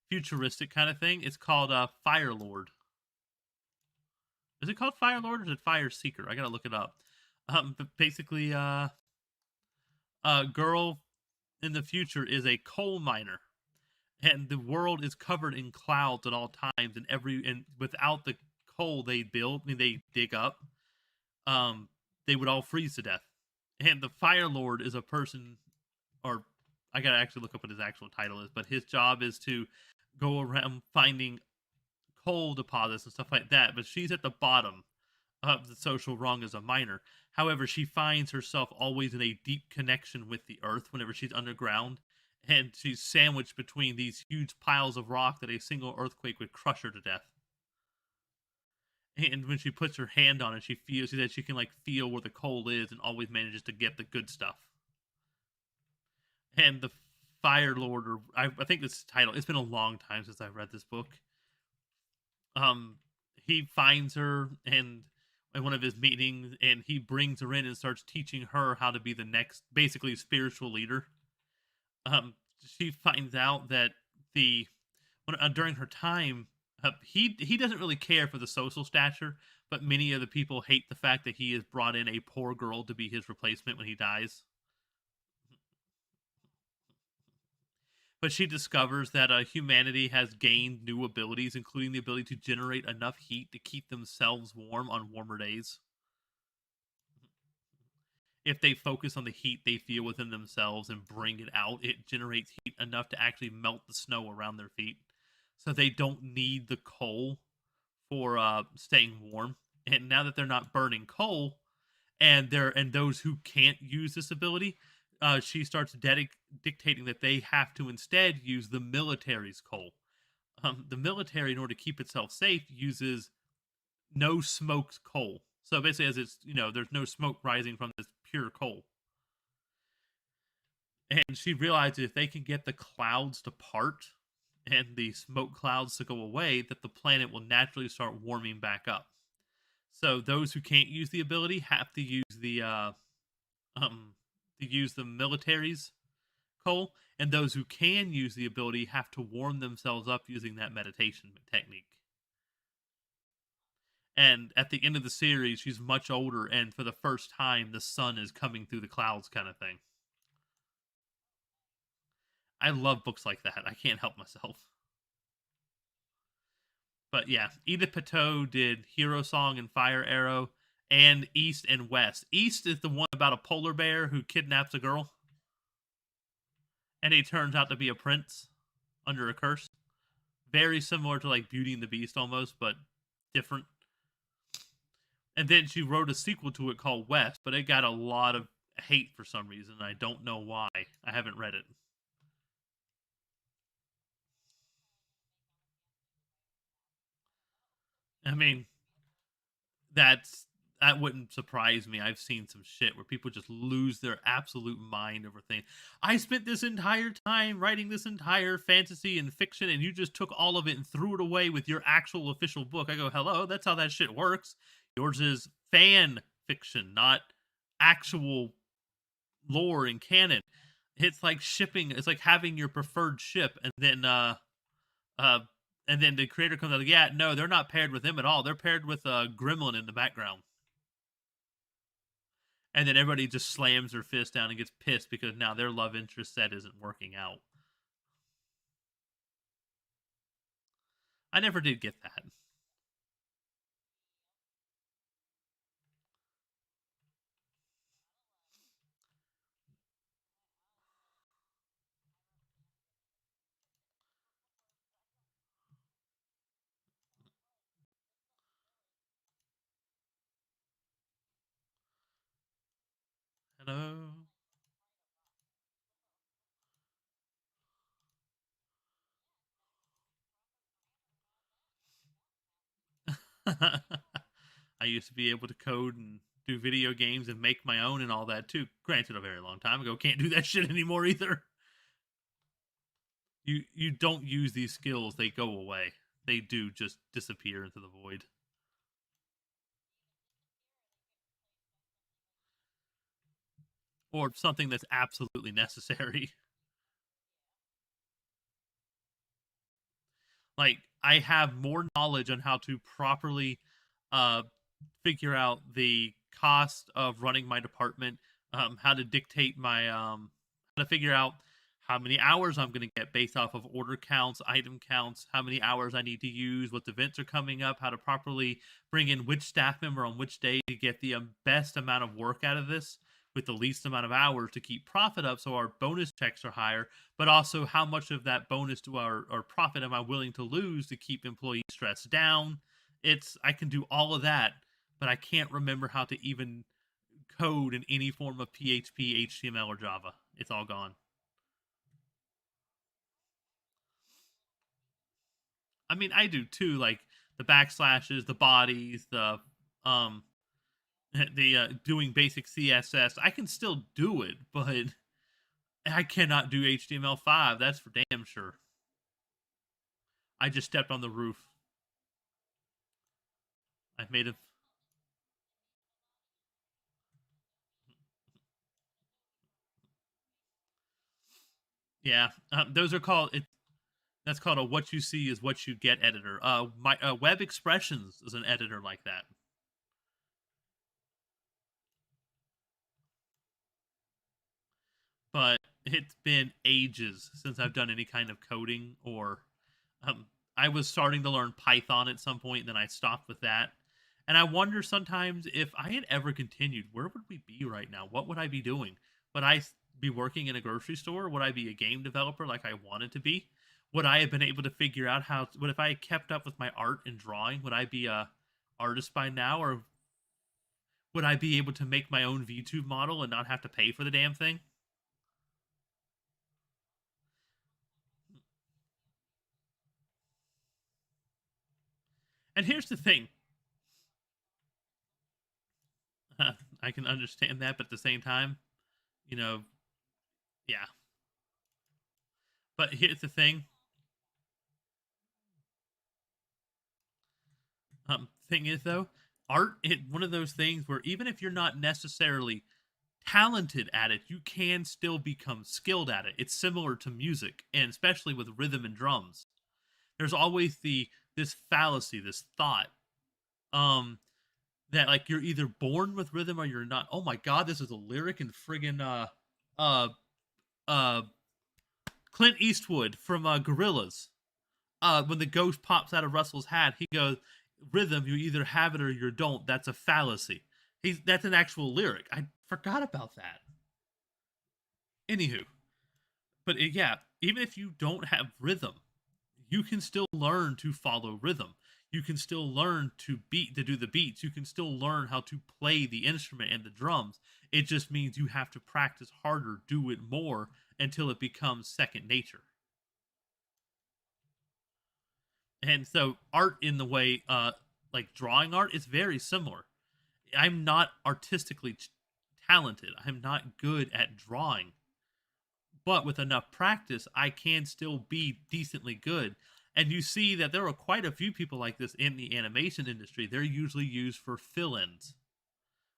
futuristic kind of thing. It's called Fire Lord. Is it called Fire Lord or is it Fire Seeker? I gotta look it up. But basically, a girl in the future is a coal miner, and the world is covered in clouds at all times. And without the coal they dig up, um, they would all freeze to death. And the Fire Lord is a person, or I gotta actually look up what his actual title is, but his job is to go around finding coal deposits and stuff like that. But she's at the bottom of the social rung as a miner. However, she finds herself always in a deep connection with the earth whenever she's underground, and she's sandwiched between these huge piles of rock that a single earthquake would crush her to death. And when she puts her hand on it, she says she can like feel where the coal is, and always manages to get the good stuff. And the Fire Lord, or I think this title. It's been a long time since I read this book. Um, he finds her and in one of his meetings, and he brings her in and starts teaching her how to be the next, basically, spiritual leader. She finds out that the during her time, he doesn't really care for the social stature, but many of the people hate the fact that he has brought in a poor girl to be his replacement when he dies. But she discovers that humanity has gained new abilities, including the ability to generate enough heat to keep themselves warm on warmer days. If they focus on the heat they feel within themselves and bring it out, it generates heat enough to actually melt the snow around their feet. So they don't need the coal for staying warm. And now that they're not burning coal, and those who can't use this ability, she starts dictating that they have to instead use the military's coal. The military, in order to keep itself safe, uses no smoked coal. So basically, as it's there's no smoke rising from this pure coal. And she realizes if they can get the clouds to part and the smoke clouds to go away, that the planet will naturally start warming back up. So those who can't use the ability have to use um the military's coal, and those who can use the ability have to warm themselves up using that meditation technique. And at the end of the series, she's much older, and for the first time, the sun is coming through the clouds, kind of thing. I love books like that. I can't help myself. But yeah, Edith Pateau did Hero Song and Fire Arrow, and East and West. East is the one about a polar bear who kidnaps a girl, and he turns out to be a prince under a curse. Very similar to like Beauty and the Beast almost, but different. And then she wrote a sequel to it called West, but it got a lot of hate for some reason. I don't know why. I haven't read it. I mean, that's that wouldn't surprise me. I've seen some shit where people just lose their absolute mind over things. I spent this entire time writing this entire fantasy and fiction, and you just took all of it and threw it away with your actual official book. I go, hello, that's how that shit works. Yours is fan fiction, not actual lore and canon. It's like shipping. It's like having your preferred ship, uh, and then the creator comes out like, yeah, no, they're not paired with him at all. They're paired with a gremlin in the background. And then everybody just slams their fist down and gets pissed because now their love interest set isn't working out. I never did get that. Hello. I used to be able to code and do video games and make my own and all that too. Granted, a very long time ago. Can't do that shit anymore either. You don't use these skills; they go away. They do just disappear into the void. Or something that's absolutely necessary. Like I have more knowledge on how to properly uh figure out the cost of running my department, how to dictate my how to figure out how many hours I'm going to get based off of order counts, item counts, how many hours I need to use, what events are coming up, how to properly bring in which staff member on which day to get the best amount of work out of this with the least amount of hours to keep profit up so our bonus checks are higher, but also how much of that bonus to our profit am I willing to lose to keep employee stress down. I can do all of that, but I can't remember how to even code in any form of PHP, HTML, or Java. It's all gone. I mean, I do too. Like the backslashes, the bodies, the um, the doing basic CSS. I can still do it, but I cannot do HTML5. That's for damn sure. I just stepped on the roof. I made a yeah. Those are called it. That's called a "what you see is what you get" editor. My Web Expressions is an editor like that. But it's been ages since I've done any kind of coding or um, I was starting to learn Python at some point, then I stopped with that. And I wonder sometimes if I had ever continued, where would we be right now? What would I be doing? Would I be working in a grocery store? Would I be a game developer like I wanted to be? Would I have been able to figure out how? What if I had kept up with my art and drawing? Would I be a artist by now, or would I be able to make my own VTube model and not have to pay for the damn thing? And here's the thing, I can understand that, but at the same time, you know, yeah. But here's the thing is though, art is one of those things where even if you're not necessarily talented at it, you can still become skilled at it. It's similar to music, and especially with rhythm and drums. There's always the this fallacy, this thought, um, that like you're either born with rhythm or you're not. Oh my god, this is a lyric in friggin' uh uh Clint Eastwood from Gorillaz. When the ghost pops out of Russell's hat, he goes, "Rhythm, you either have it or you don't. That's a fallacy." That's an actual lyric. I forgot about that. Anywho, but yeah, even if you don't have rhythm, you can still learn to follow rhythm. You can still learn to do the beats. You can still learn how to play the instrument and the drums. It just means you have to practice harder, do it more until it becomes second nature. And so art in the way like drawing art is very similar. I'm not artistically talented. I'm not good at drawing, but with enough practice I can still be decently good. And you see that there are quite a few people like this in the animation industry. They're usually used for fill-ins,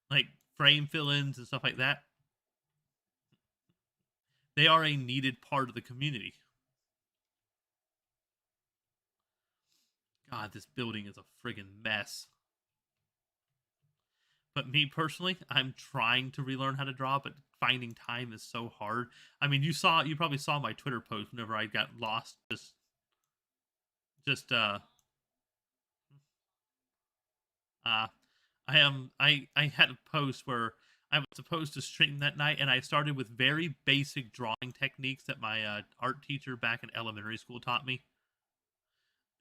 like frame fill-ins and stuff like that. They are a needed part of the community. God, this building is a friggin' mess. But me personally, I'm trying to relearn how to draw, but finding time is so hard. I mean, you probably saw my Twitter post whenever I got lost. Just uh, I had a post where I was supposed to stream that night, and I started with very basic drawing techniques that my art teacher back in elementary school taught me,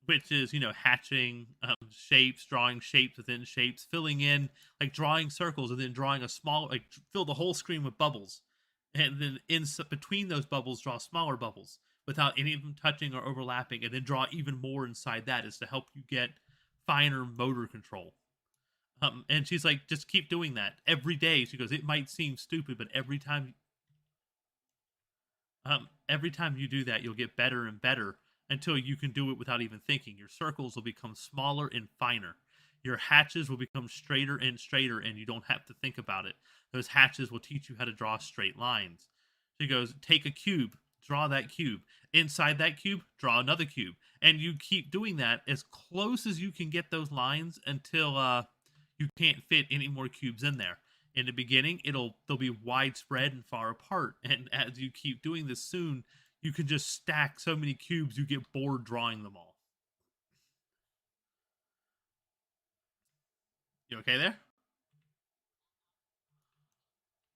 which is hatching shapes, drawing shapes within shapes, filling in, like drawing circles and then drawing a small, like fill the whole screen with bubbles, and then in between those bubbles draw smaller bubbles without any of them touching or overlapping, and then draw even more inside that is to help you get finer motor control. And she's like, just keep doing that every day. She goes, it might seem stupid, but every time you do that, you'll get better and better until you can do it without even thinking. Your circles will become smaller and finer. Your hatches will become straighter and straighter, and you don't have to think about it. Those hatches will teach you how to draw straight lines. She goes, take a cube, draw that cube. Inside that cube, draw another cube. And you keep doing that as close as you can get those lines until you can't fit any more cubes in there. In the beginning, they'll be widespread and far apart, and as you keep doing this, soon you can just stack so many cubes you get bored drawing them all. You okay there?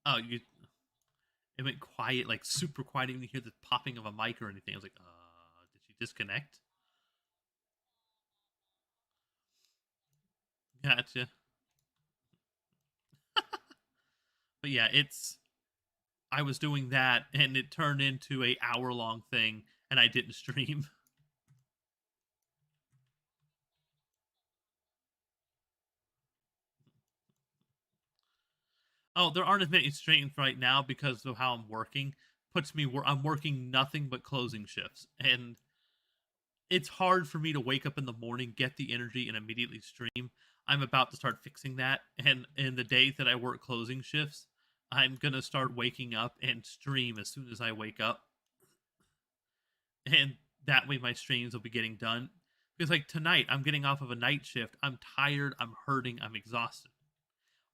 Oh, you it went quiet, like super quiet. I didn't even hear the popping of a mic or anything. I was like, did she disconnect? Gotcha. But yeah, it's I was doing that, and it turned into a hour long thing, and I didn't stream. Oh, there aren't as many streams right now because of how I'm working. Puts me where I'm working nothing but closing shifts, and it's hard for me to wake up in the morning, get the energy, and immediately stream. I'm about to start fixing that, and in the days that I work closing shifts, I'm gonna start waking up and stream as soon as I wake up, and that way my streams will be getting done. Because like tonight, I'm getting off of a night shift. I'm tired. I'm hurting. I'm exhausted.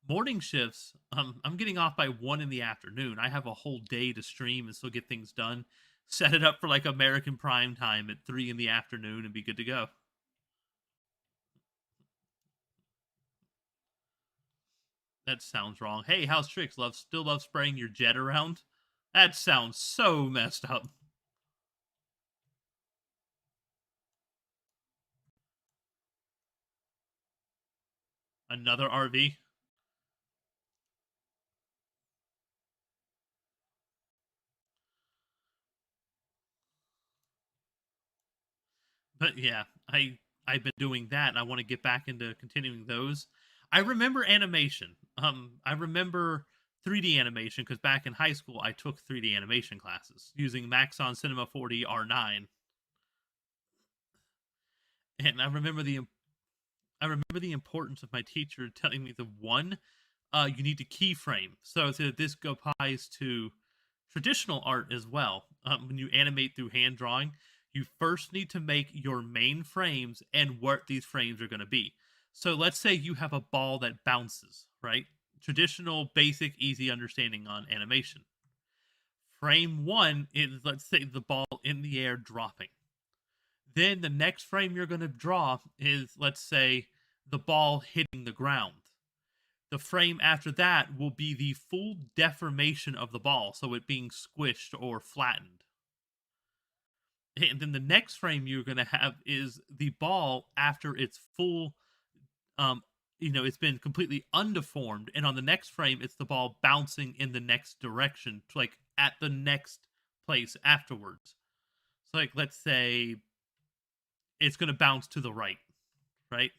Morning shifts, I'm getting off by 1 in the afternoon. I have a whole day to stream and still get things done. Set it up for like American prime time at 3 in the afternoon and be good to go. That sounds wrong. Hey, how's Tricks? Still love spraying your jet around? That sounds so messed up. Another RV? But yeah, I've been doing that and I want to get back into continuing those. I remember animation. I remember 3D animation because back in high school I took 3D animation classes using Maxon Cinema 4D R9, and I remember the importance of my teacher telling me the one, you need to keyframe. So this applies to traditional art as well. When you animate through hand drawing, you first need to make your main frames and what these frames are going to be. So let's say you have a ball that bounces, right? Traditional, basic, easy understanding on animation. Frame one is, let's say, the ball in the air dropping. Then the next frame you're going to draw is, let's say, the ball hitting the ground. The frame after that will be the full deformation of the ball, so it being squished or flattened. And then the next frame you're going to have is the ball after its full, um, it's been completely undeformed. And on the next frame, it's the ball bouncing in the next direction, like at the next place afterwards. So, like, let's say it's going to bounce to the right, right?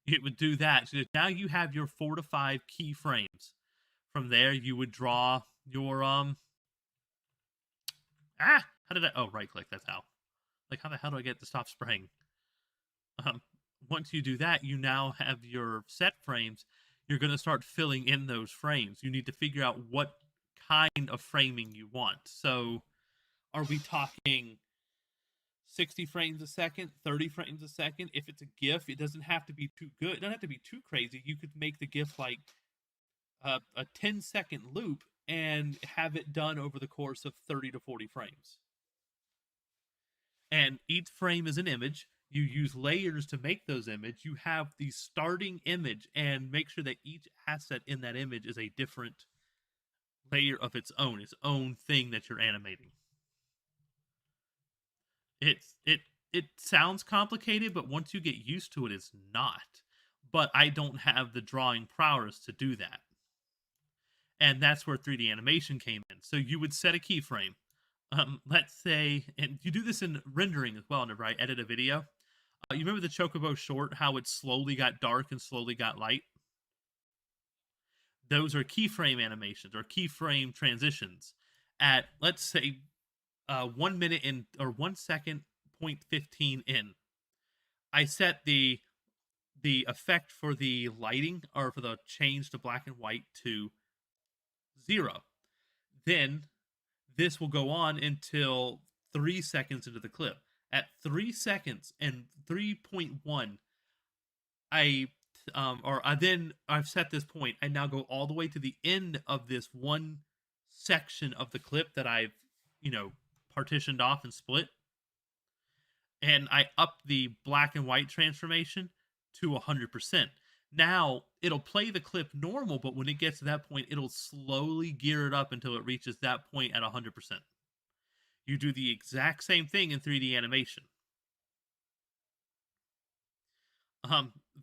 It would do that. So now you have your 4 to 5 keyframes. From there, you would draw your how did I? Oh, right click. That's how. Like, how the hell do I get to stop spraying? Um, Once you do that, you now have your set frames. You're going to start filling in those frames. You need to figure out what kind of framing you want. So, are we talking 60 frames a second, 30 frames a second? If it's a GIF, it doesn't have to be too good. It doesn't have to be too crazy. You could make the GIF like a 10-second loop and have it done over the course of 30 to 40 frames. And each frame is an image. You use layers to make those images. You have the starting image and make sure that each asset in that image is a different layer of its own thing that you're animating. It sounds complicated, but once you get used to it, it's not. But I don't have the drawing prowess to do that. And that's where 3D animation came in. So you would set a keyframe. Let's say, and you do this in rendering as well. Whenever I edit a video, you remember the Chocobo short? How it slowly got dark and slowly got light. Those are keyframe animations or keyframe transitions. At, let's say, 1 minute in or 1 second, 0.15 in, I set the effect for the lighting or for the change to black and white to 0. Then this will go on until 3 seconds into the clip. At 3 seconds and 3.1, I've set this point. I now go all the way to the end of this one section of the clip that I've, partitioned off and split. And I up the black and white transformation to 100%. Now it'll play the clip normal, but when it gets to that point, it'll slowly gear it up until it reaches that point at 100%. You do the exact same thing in 3D animation.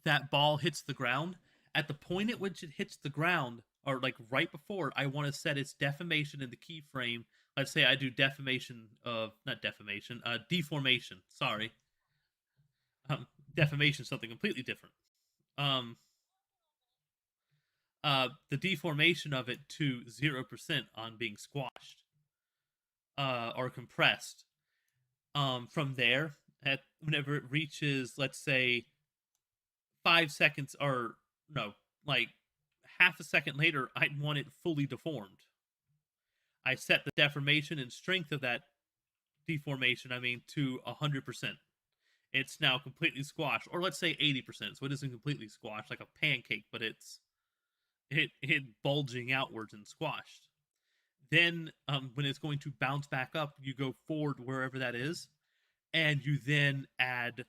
That ball hits the ground. At the point at which it hits the ground, or like right before, I want to set its deformation in the keyframe. Let's say I do deformation. Sorry, deformation, something completely different. Um, the deformation of it to 0% on being squashed or compressed. From there, at whenever it reaches, let's say, 5 seconds, or no, like half a second later, I'd want it fully deformed. I set the deformation and strength of that deformation, I mean, to 100%. It's now completely squashed, or let's say 80%. So it isn't completely squashed like a pancake, but it bulging outwards and squashed. Then, when it's going to bounce back up, you go forward wherever that is, and you then add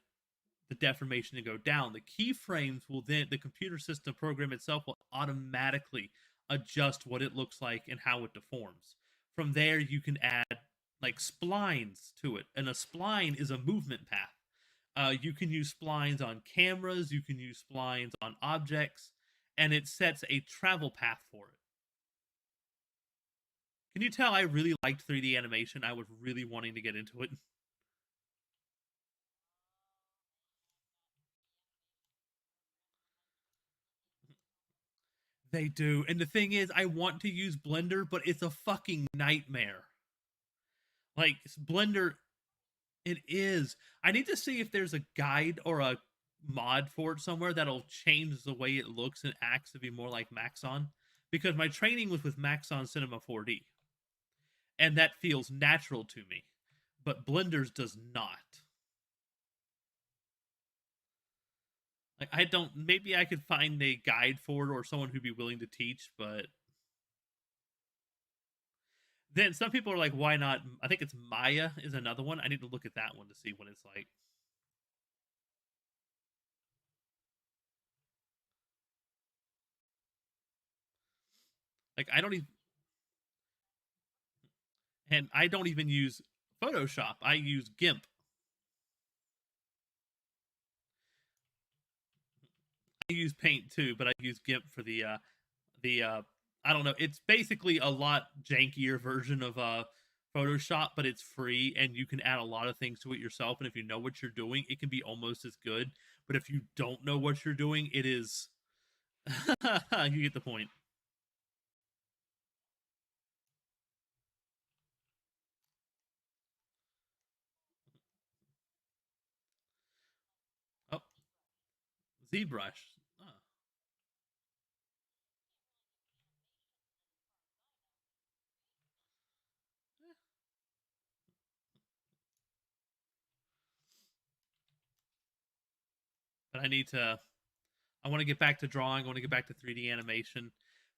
the deformation to go down. The keyframes will then, the computer system program itself will automatically adjust what it looks like and how it deforms. From there, you can add like splines to it, and a spline is a movement path. You can use splines on cameras, you can use splines on objects, and it sets a travel path for it. Can you tell I really liked 3D animation? I was really wanting to get into it. They do. And the thing is, I want to use Blender, but it's a fucking nightmare. Like, Blender, it is. I need to see if there's a guide or a mod for it somewhere that'll change the way it looks and acts to be more like Maxon. Because my training was with Maxon Cinema 4D, and that feels natural to me. But Blender's does not. Like, I don't. Maybe I could find a guide for it or someone who'd be willing to teach, but then some people are like, why not? I think it's Maya is another one. I need to look at that one to see what it's like. Like, I don't even, and I don't even use Photoshop. I use GIMP. I use Paint too, but I use GIMP for the I don't know. It's basically a lot jankier version of Photoshop, but it's free and you can add a lot of things to it yourself. And if you know what you're doing, it can be almost as good. But if you don't know what you're doing, it is. You get the point. Oh, ZBrush. Oh, but I need to. I want to get back to drawing. I want to get back to 3D animation.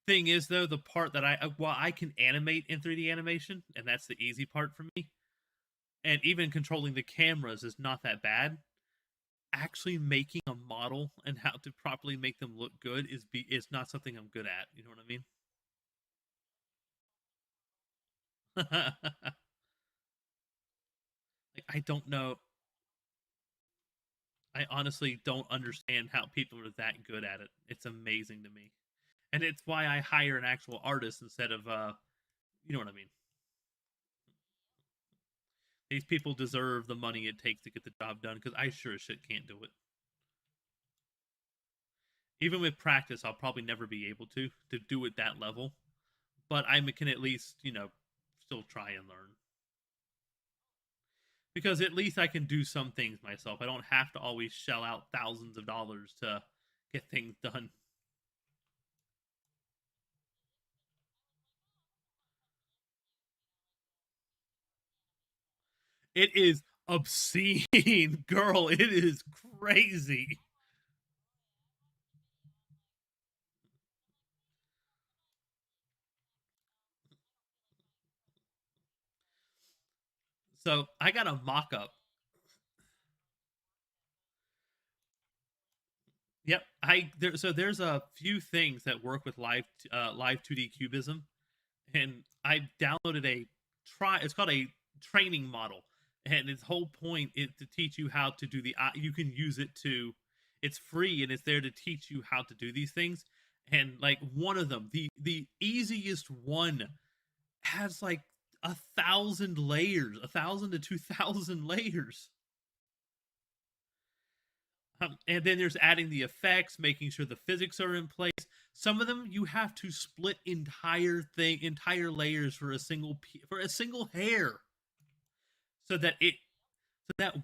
Thing is, though, the part that well, I can animate in 3D animation, and that's the easy part for me. And even controlling the cameras is not that bad. Actually making a model and how to properly make them look good is not something I'm good at. You know what I mean? Like, I don't know. I honestly don't understand how people are that good at it. It's amazing to me, and it's why I hire an actual artist instead of you know what I mean. These people deserve the money it takes to get the job done because I sure as shit can't do it. Even with practice, I'll probably never be able to do it that level. But I can at least, still try and learn because at least I can do some things myself. I don't have to always shell out thousands of dollars to get things done. It is obscene, girl. It is crazy. So I got a mock up. Yep. So there's a few things that work with live 2D cubism, and I downloaded a try. It's called a training model, and its whole point is to teach you how to do the. You can use it to. It's free and it's there to teach you how to do these things. And like one of them, the easiest one has like 1,000 layers, 1,000 to 2,000 layers. And then there's adding the effects, making sure the physics are in place. Some of them you have to split entire layers for for a single hair, so that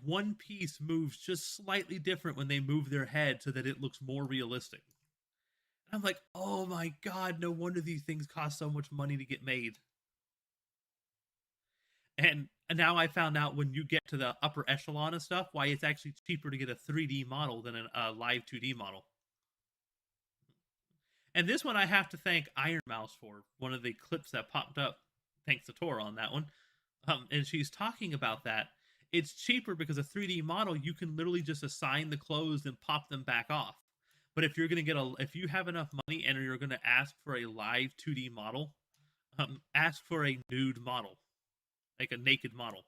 one piece moves just slightly different when they move their head, so that it looks more realistic. And I'm like, oh my god, no wonder these things cost so much money to get made. And now I found out, when you get to the upper echelon of stuff, why it's actually cheaper to get a 3D model than a live 2D model. And this one I have to thank Iron Mouse for, one of the clips that popped up, thanks to Tor on that one. And she's talking about that. It's cheaper because a 3D model, you can literally just assign the clothes and pop them back off. But if you're gonna if you have enough money and you're gonna ask for a live 2D model, ask for a nude model, like a naked model.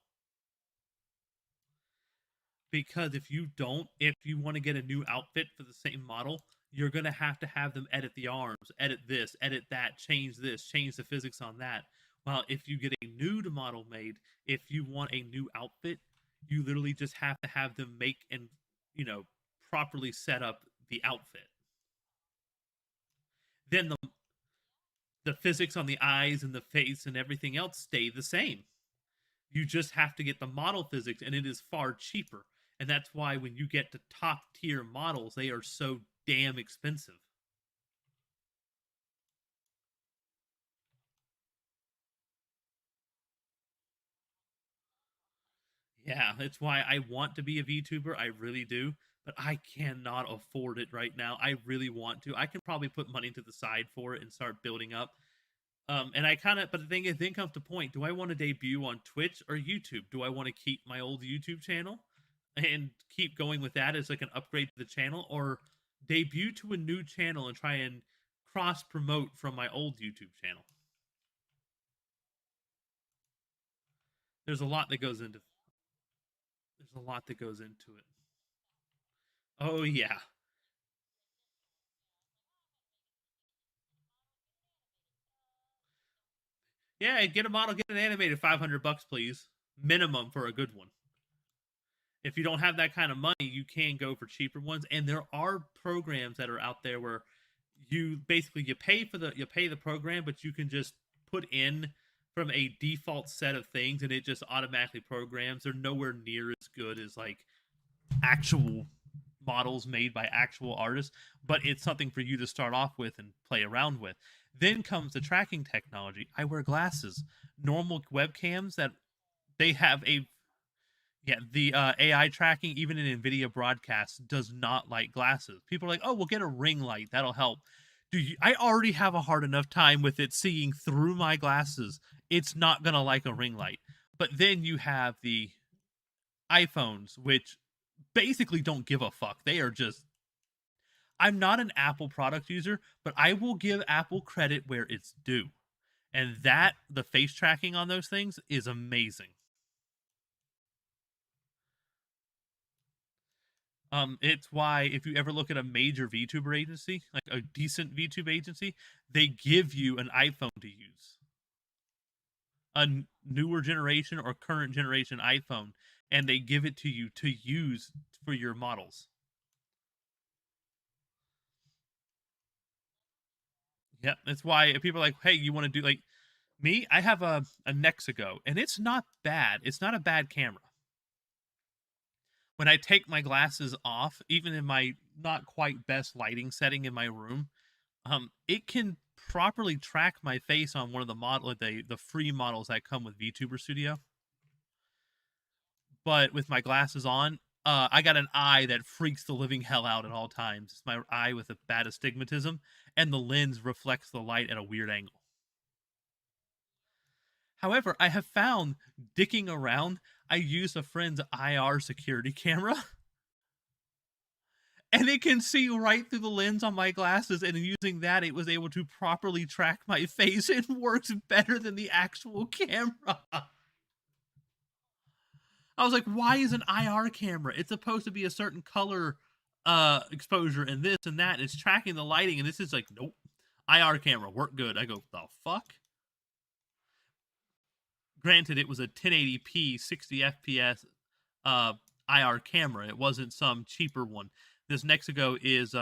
Because if you want to get a new outfit for the same model, you're going to have them edit the arms, edit this, edit that, change this, change the physics on that. While if you get a nude model made, if you want a new outfit, you literally just have to have them make and, properly set up the outfit. Then the physics on the eyes and the face and everything else stay the same. You just have to get the model physics, and it is far cheaper. And that's why when you get to top tier models, they are so damn expensive. Yeah, that's why I want to be a VTuber. I really do. But I cannot afford it right now. I really want to. I can probably put money to the side for it and start building up. And I kind of, but the thing is, then comes the point: do I want to debut on Twitch or YouTube? Do I want to keep my old YouTube channel and keep going with that as like an upgrade to the channel, or debut to a new channel and try and cross promote from my old YouTube channel? There's a lot that goes into there's a lot that goes into it. Oh yeah. Yeah, get a model, get an animated, $500 please. Minimum for a good one. If you don't have that kind of money, you can go for cheaper ones, and there are programs that are out there where you pay the program, but you can just put in from a default set of things, and it just automatically programs. They're nowhere near as good as like actual models made by actual artists, but it's something for you to start off with and play around with. Then comes the tracking technology. I wear glasses. Normal webcams that they have a yeah, the AI tracking, even in NVIDIA broadcasts, does not like glasses. People are like, "Oh, we'll get a ring light. That'll help." I already have a hard enough time with it seeing through my glasses. It's not gonna like a ring light. But then you have the iPhones, which basically don't give a fuck. They are just. I'm not an Apple product user, but I will give Apple credit where it's due. And the face tracking on those things is amazing. It's why if you ever look at a major VTuber agency, like a decent VTube agency, they give you an iPhone to use, a newer generation or current generation iPhone, and they give it to you to use for your models. Yeah, that's why people are like, hey, you want to do like me? I have a Nexigo, and it's not bad. It's not a bad camera. When I take my glasses off, even in my not quite best lighting setting in my room, it can properly track my face on one of the free models that come with VTuber Studio. But with my glasses on, I got an eye that freaks the living hell out at all times. It's my eye with a bad astigmatism, and the lens reflects the light at a weird angle. However, I have found, dicking around, I use a friend's IR security camera, and it can see right through the lens on my glasses, and using that, it was able to properly track my face and works better than the actual camera. I was like, why is an IR camera? It's supposed to be a certain color exposure and this and that. And it's tracking the lighting, and this is like, nope. IR camera, work good. I go, the fuck? Granted, it was a 1080p 60 FPS IR camera. It wasn't some cheaper one. This Nexigo is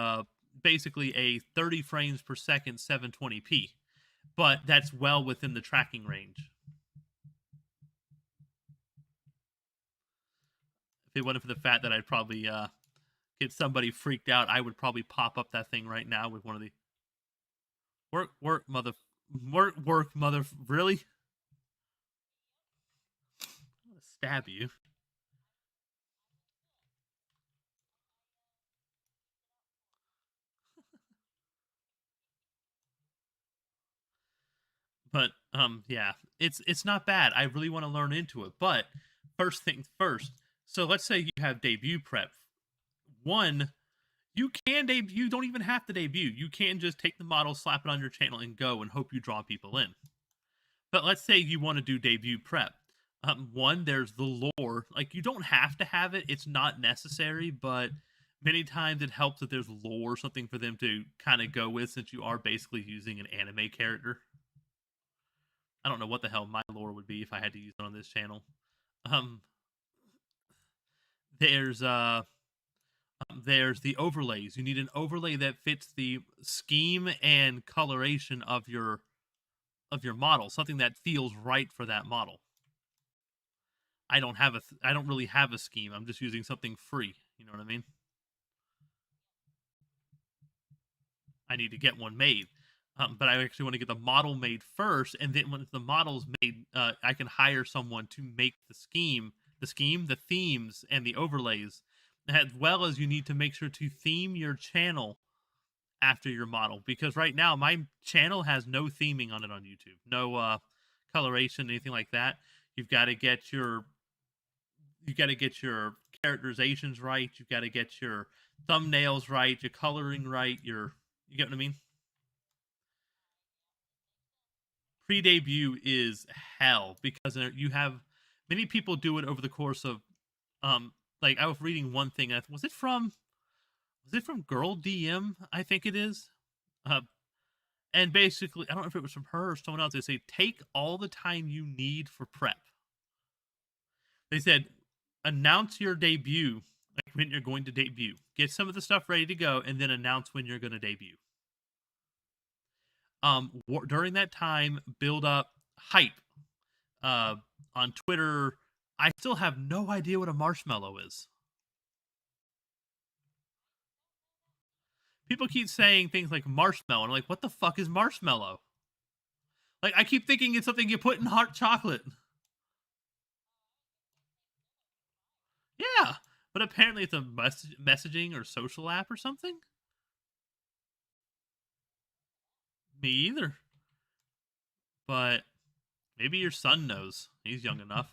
basically a 30 frames per second 720p, but that's well within the tracking range. If it wasn't for the fact that I'd probably get somebody freaked out, I would probably pop up that thing right now with one of the work mother really. I'm gonna stab you. But yeah, it's not bad. I really want to learn into it. But first things first. So let's say you have debut prep. One, you can debut. You don't even have to debut. You can just take the model, slap it on your channel, and go and hope you draw people in. But let's say you want to do debut prep. One, there's the lore. Like, you don't have to have it. It's not necessary, but many times it helps that there's lore, something for them to kind of go with, since you are basically using an anime character. I don't know what the hell my lore would be if I had to use it on this channel. Um, there's there's the overlays. You need an overlay that fits the scheme and coloration of your model, something that feels right for that model. I don't really have a scheme. I'm just using something free. You know what I mean? I need to get one made. But I actually want to get the model made first, and then when the model's made, I can hire someone to make the themes, and the overlays, as well as you need to make sure to theme your channel after your model, because right now my channel has no theming on it on YouTube, no coloration, anything like that. You've got to get your characterizations right. You've got to get your thumbnails right, your coloring right. You get what I mean? Pre-debut is hell because you have many people do it over the course of like I was reading one thing. Was it from Girl DM? I think it is. Uh, and basically, I don't know if it was from her or someone else. They say take all the time you need for prep. They said announce your debut, like when you're going to debut. Get some of the stuff ready to go, and then announce when you're going to debut. During that time, build up hype. On Twitter, I still have no idea what a marshmallow is. People keep saying things like marshmallow, and I'm like, what the fuck is marshmallow? Like, I keep thinking it's something you put in hot chocolate. Yeah, but apparently it's a messaging or social app or something. Me either. But maybe your son knows. He's young enough.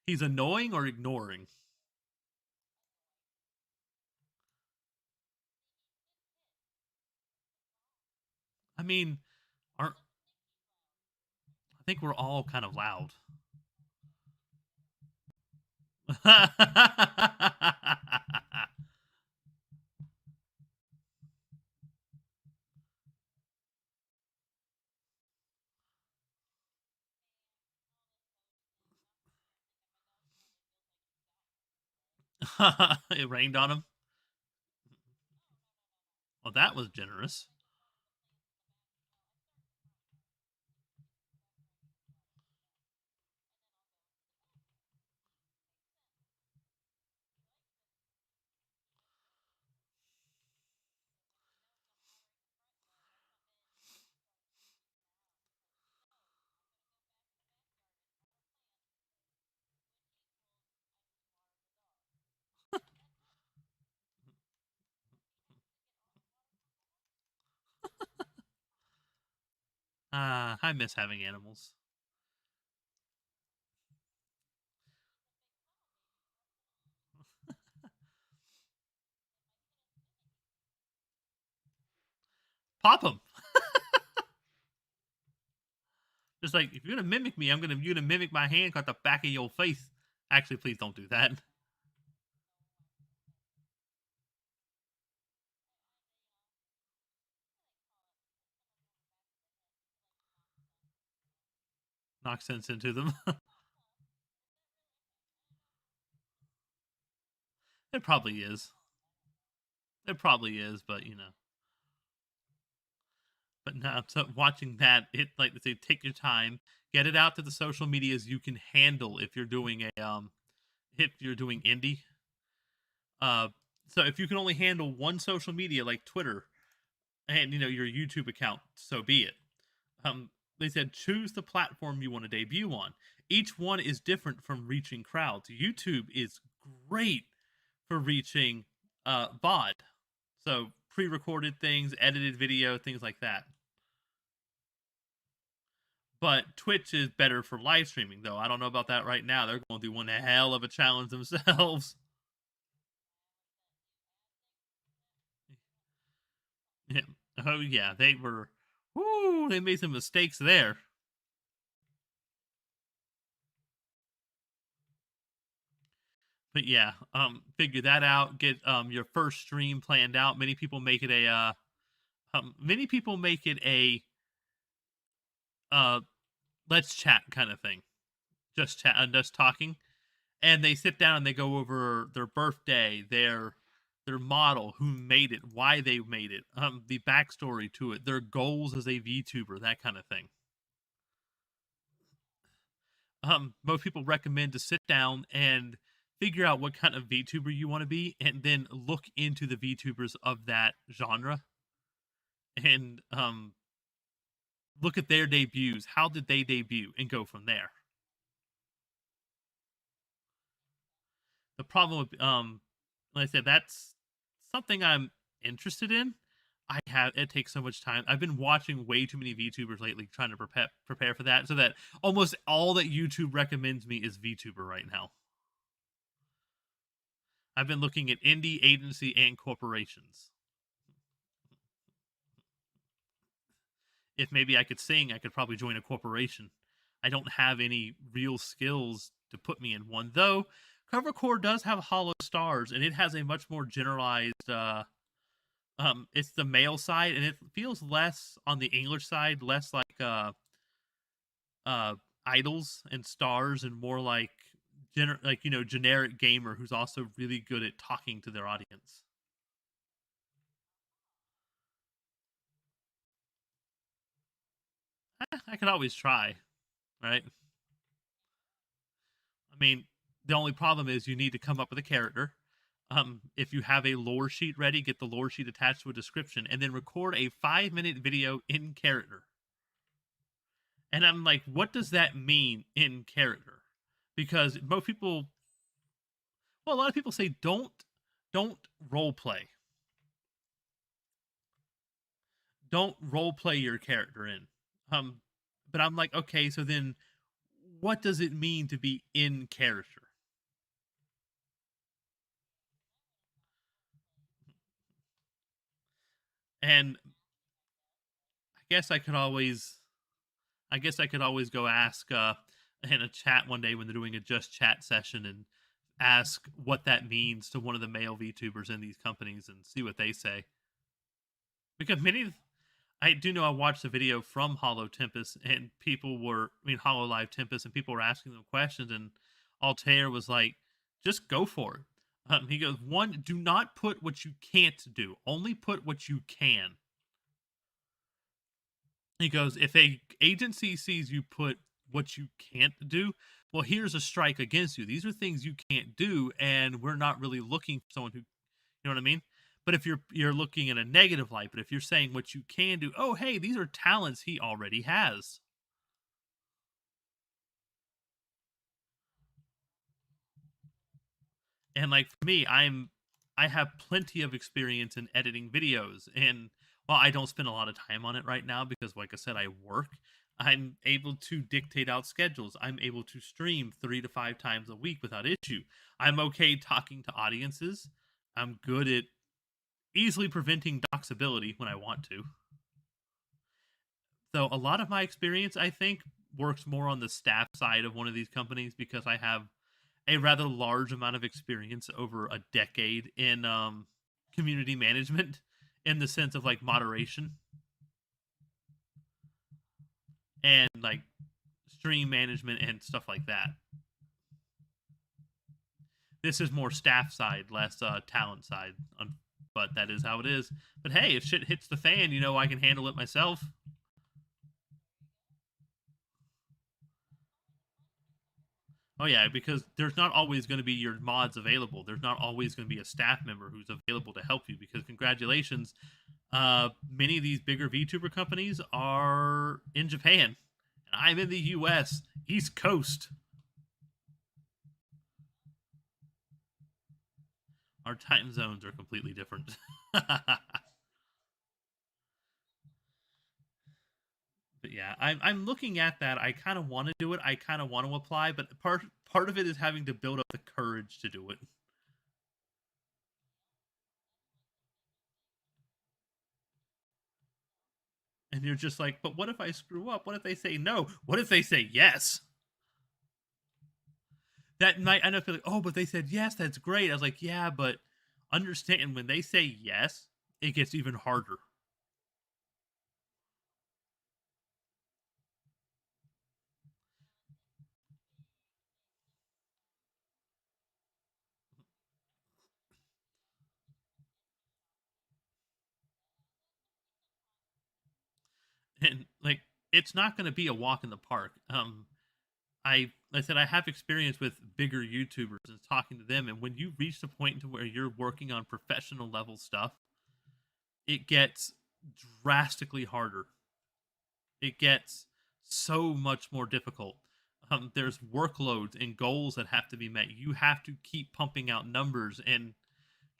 He's annoying or ignoring. I mean, aren't I think we're all kind of loud. It rained on him. Well, that was generous. I miss having animals. Pop them. Just like if you're gonna mimic me, you're gonna mimic my hand cut the back of your face. Actually, please don't do that. Knock sense into them. It probably is. It probably is, but you know. But no, so watching that, it like they say, take your time, get it out to the social medias you can handle if you're doing a if you're doing indie. Uh, so if you can only handle one social media like Twitter and you know your YouTube account, so be it. Um, they said choose the platform you want to debut on. Each one is different from reaching crowds. YouTube is great for reaching VOD, so pre-recorded things, edited video, things like that. But Twitch is better for live streaming, though. I don't know about that right now. They're going through one hell of a challenge themselves. Yeah. Oh yeah, they were. Woo! They made some mistakes there. But yeah, figure that out. Get your first stream planned out. Many people make it a many people make it a uh let's chat kind of thing. Just chat and just talking. And they sit down and they go over their birthday, their model, who made it, why they made it, the backstory to it, their goals as a VTuber, that kind of thing. Most people recommend to sit down and figure out what kind of VTuber you want to be, and then look into the VTubers of that genre, and look at their debuts. How did they debut, and go from there. The problem with like I said, that's something I'm interested in. I have it takes so much time. I've been watching way too many VTubers lately, trying to prepare for that, so that almost all that YouTube recommends me is VTuber right now. I've been looking at indie, agency, and corporations. If maybe I could sing, I could probably join a corporation. I don't have any real skills to put me in one, though. Covercore does have Hollow Stars, and it has a much more generalized. It's the male side, and it feels less on the English side, less like uh, idols and stars, and more like like you know generic gamer who's also really good at talking to their audience. I could always try, right? I mean, the only problem is you need to come up with a character. If you have a lore sheet ready, get the lore sheet attached to a description, and then record a 5-minute video in character. And I'm like, what does that mean in character? Because most people, well, a lot of people say don't role play, don't role play your character in. Um, but I'm like, okay, so then what does it mean to be in character? And I guess I could always I guess I could always go ask in a chat one day when they're doing a just chat session, and ask what that means to one of the male VTubers in these companies and see what they say. Because I do know I watched a video from Hollow Tempest, and people were, I mean, Hollow Live Tempest, and people were asking them questions, and Altair was like, just go for it. He goes, one, do not put what you can't do, only put what you can. He goes, if a agency sees you put what you can't do, well, here's a strike against you. These are things you can't do, and we're not really looking for someone who, you know what I mean? But if you're looking in a negative light, but if you're saying what you can do, oh hey, these are talents he already has. And like for me, I have plenty of experience in editing videos, and while I don't spend a lot of time on it right now because like I said I work, I'm able to dictate out schedules. I'm able to stream 3 to 5 times a week without issue. I'm okay talking to audiences. I'm good at easily preventing doxability when I want to. So a lot of my experience, I think, works more on the staff side of one of these companies because I have a rather large amount of experience over a decade in community management, in the sense of like moderation and like stream management and stuff like that. This is more staff side, less talent side. But that is how it is. But hey, if shit hits the fan, I can handle it myself. Oh yeah, because there's not always going to be your mods available. There's not always going to be a staff member who's available to help you. Because congratulations, many of these bigger VTuber companies are in Japan, and I'm in the U.S. East Coast. Our time zones are completely different. But yeah, I'm looking at that. I kind of want to do it. I kind of want to apply, but part of it is having to build up the courage to do it. And you're just like, but what if I screw up? What if they say no? What if they say yes? That might end up being like, oh, but they said yes. That's great. I was like, yeah, but understand when they say yes, it gets even harder. And like, it's not going to be a walk in the park. I said I have experience with bigger YouTubers and talking to them, and when you reach the point to where you're working on professional level stuff, it gets drastically harder. It gets so much more difficult. There's workloads and goals that have to be met. You have to keep pumping out numbers and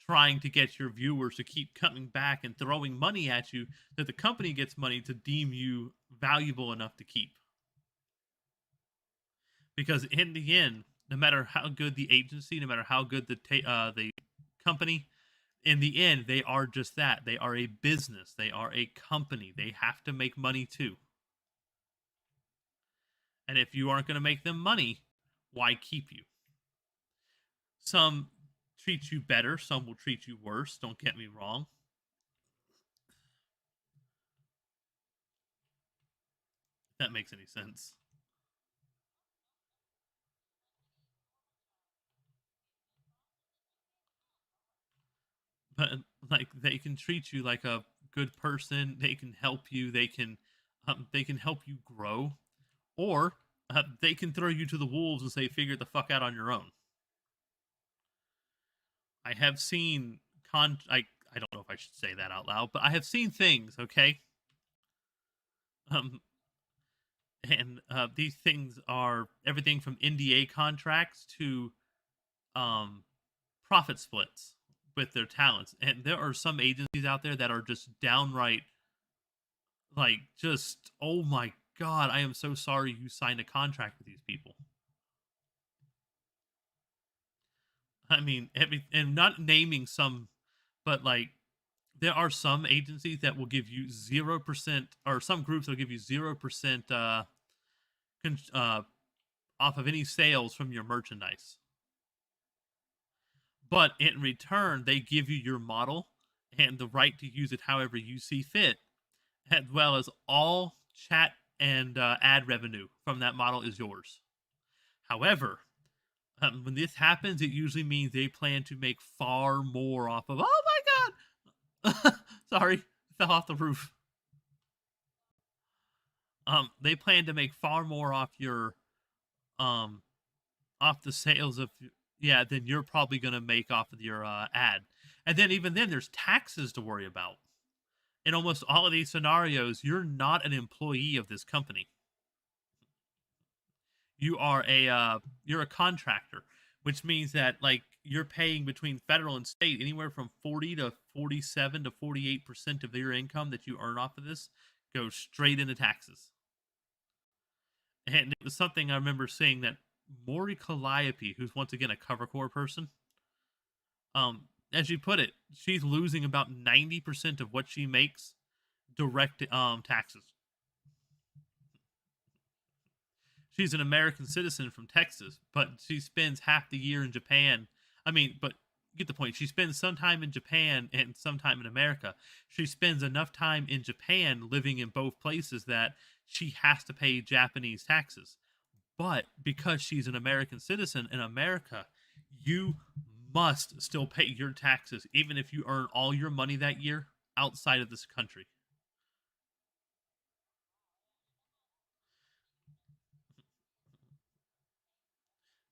trying to get your viewers to keep coming back and throwing money at you that the company gets money to deem you valuable enough to keep. Because in the end, no matter how good the agency, no matter how good the company, in the end, they are just that. They are a business. They are a company. They have to make money too. And if you aren't going to make them money, why keep you? Some treat you better, some will treat you worse. Don't get me wrong. If that makes any sense. But like they can treat you like a good person. They can help you. They can help you grow, or they can throw you to the wolves and say, "Figure the fuck out on your own." I have seen I don't know if I should say that out loud, but I have seen things. Okay, um, and these things are everything from NDA contracts to um profit splits with their talents. And there are some agencies out there that are just downright like just oh my god, I am so sorry you signed a contract with these people. I mean, and not naming some, but like there are some agencies that will give you 0%, or some groups that will give you 0% uh, off of any sales from your merchandise. But in return, they give you your model and the right to use it however you see fit, as well as all chat and ad revenue from that model is yours. However, when this happens, it usually means they plan to make far more off of. Oh my god! Sorry, fell off the roof. They plan to make far more off your um off the sales of yeah than you're probably gonna make off of your ad. And then even then, there's taxes to worry about. In almost all of these scenarios, you're not an employee of this company. You're a contractor, which means that like you're paying between federal and state anywhere from 40 to 47 to 48% of your income that you earn off of this goes straight into taxes. And it was something I remember seeing that Maury Calliope, who's once again a cover core person, as you put it, she's losing about 90% of what she makes direct taxes. She's an American citizen from Texas, but she spends half the year in Japan. I mean, but you get the point. She spends some time in Japan and some time in America. She spends enough time in Japan living in both places that she has to pay Japanese taxes. But because she's an American citizen in America, you must still pay your taxes, even if you earn all your money that year outside of this country.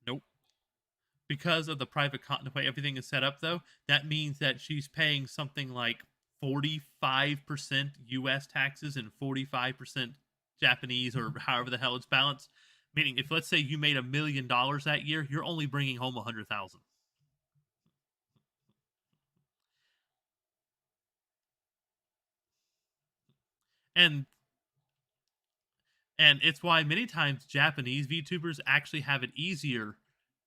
Nope. Because of the the way everything is set up, though, that means that she's paying something like 45% US taxes and 45% Japanese, or however the hell it's balanced. Meaning, if let's say you made $1 million that year, you're only bringing home 100,000. And and it's why many times Japanese VTubers actually have it easier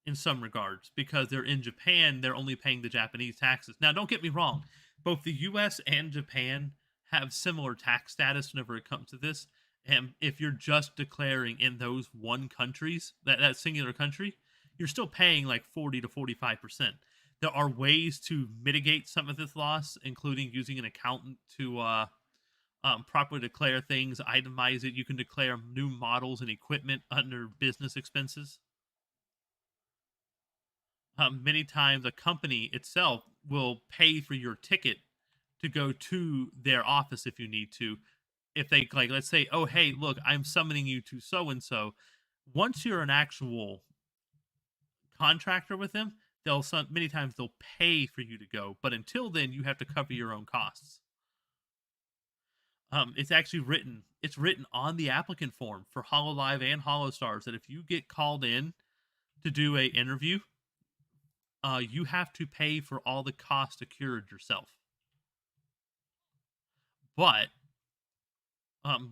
in some regards, because they're in Japan, they're only paying the Japanese taxes. Now, don't get me wrong, both the US and Japan have similar tax status whenever it comes to this. And if you're just declaring in those one countries, that singular country, you're still paying like 40 to 45%. There are ways to mitigate some of this loss, including using an accountant to properly declare things, itemize it. You can declare new models and equipment under business expenses. Many times, a company itself will pay for your ticket to go to their office if you need to. If they, like, let's say, oh, hey, look, I'm summoning you to so and so. Once you're an actual contractor with them, many times they'll pay for you to go. But until then, you have to cover your own costs. It's actually written. It's written on the applicant form for HoloLive and HoloStars that if you get called in to do a interview, you have to pay for all the costs accrued yourself. But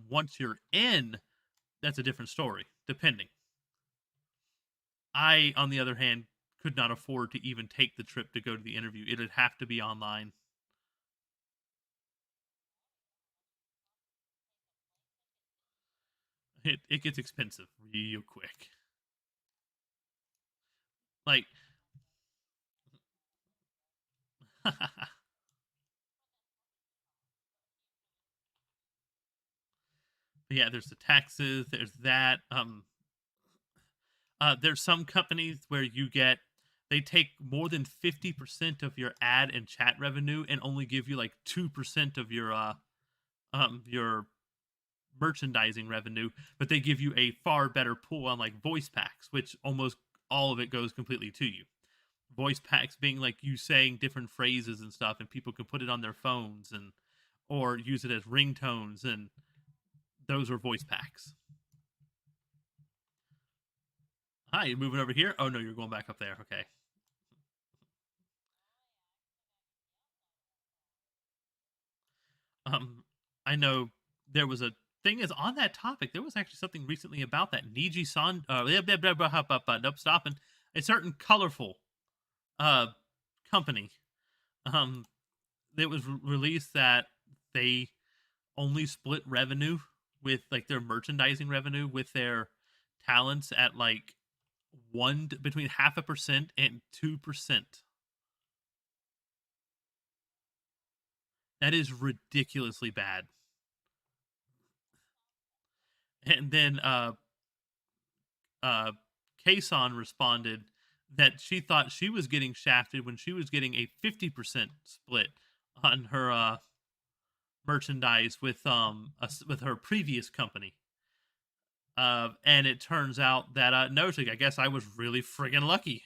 once you're in, that's a different story. Depending. I, on the other hand, could not afford to even take the trip to go to the interview. It'd have to be online. It gets expensive real quick. Like, yeah, there's the taxes. There's that. There's some companies where they take more than 50% of your ad and chat revenue and only give you like 2% of your merchandising revenue, but they give you a far better pool on like voice packs, which almost all of it goes completely to you. Voice packs being like you saying different phrases and stuff, and people can put it on their phones and or use it as ringtones, and those are voice packs. Hi, you're moving over here? Oh no, you're going back up there. Okay. Um, I know there was a thing is on that topic. There was actually something recently about that Niji San. Nope, stopping. A certain colorful uh company. Um, it was released that they only split revenue with like their merchandising revenue with their talents at like one between 0.5% and 2%. That is ridiculously bad. And then uh Kason responded that she thought she was getting shafted when she was getting a 50% split on her merchandise with her previous company. And it turns out that no, I guess I was really friggin' lucky.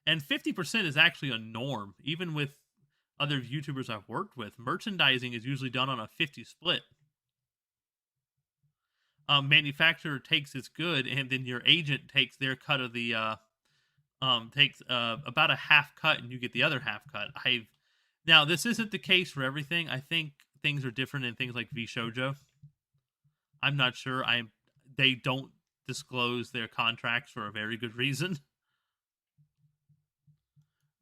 And 50% is actually a norm, even with other YouTubers I've worked with. Merchandising is usually done on a 50 split. Manufacturer takes its good, and then your agent takes their cut of the takes about a half cut, and you get the other half cut. I've Now this isn't the case for everything. I think things are different in things like V Shoujo. I'm not sure. They don't disclose their contracts for a very good reason.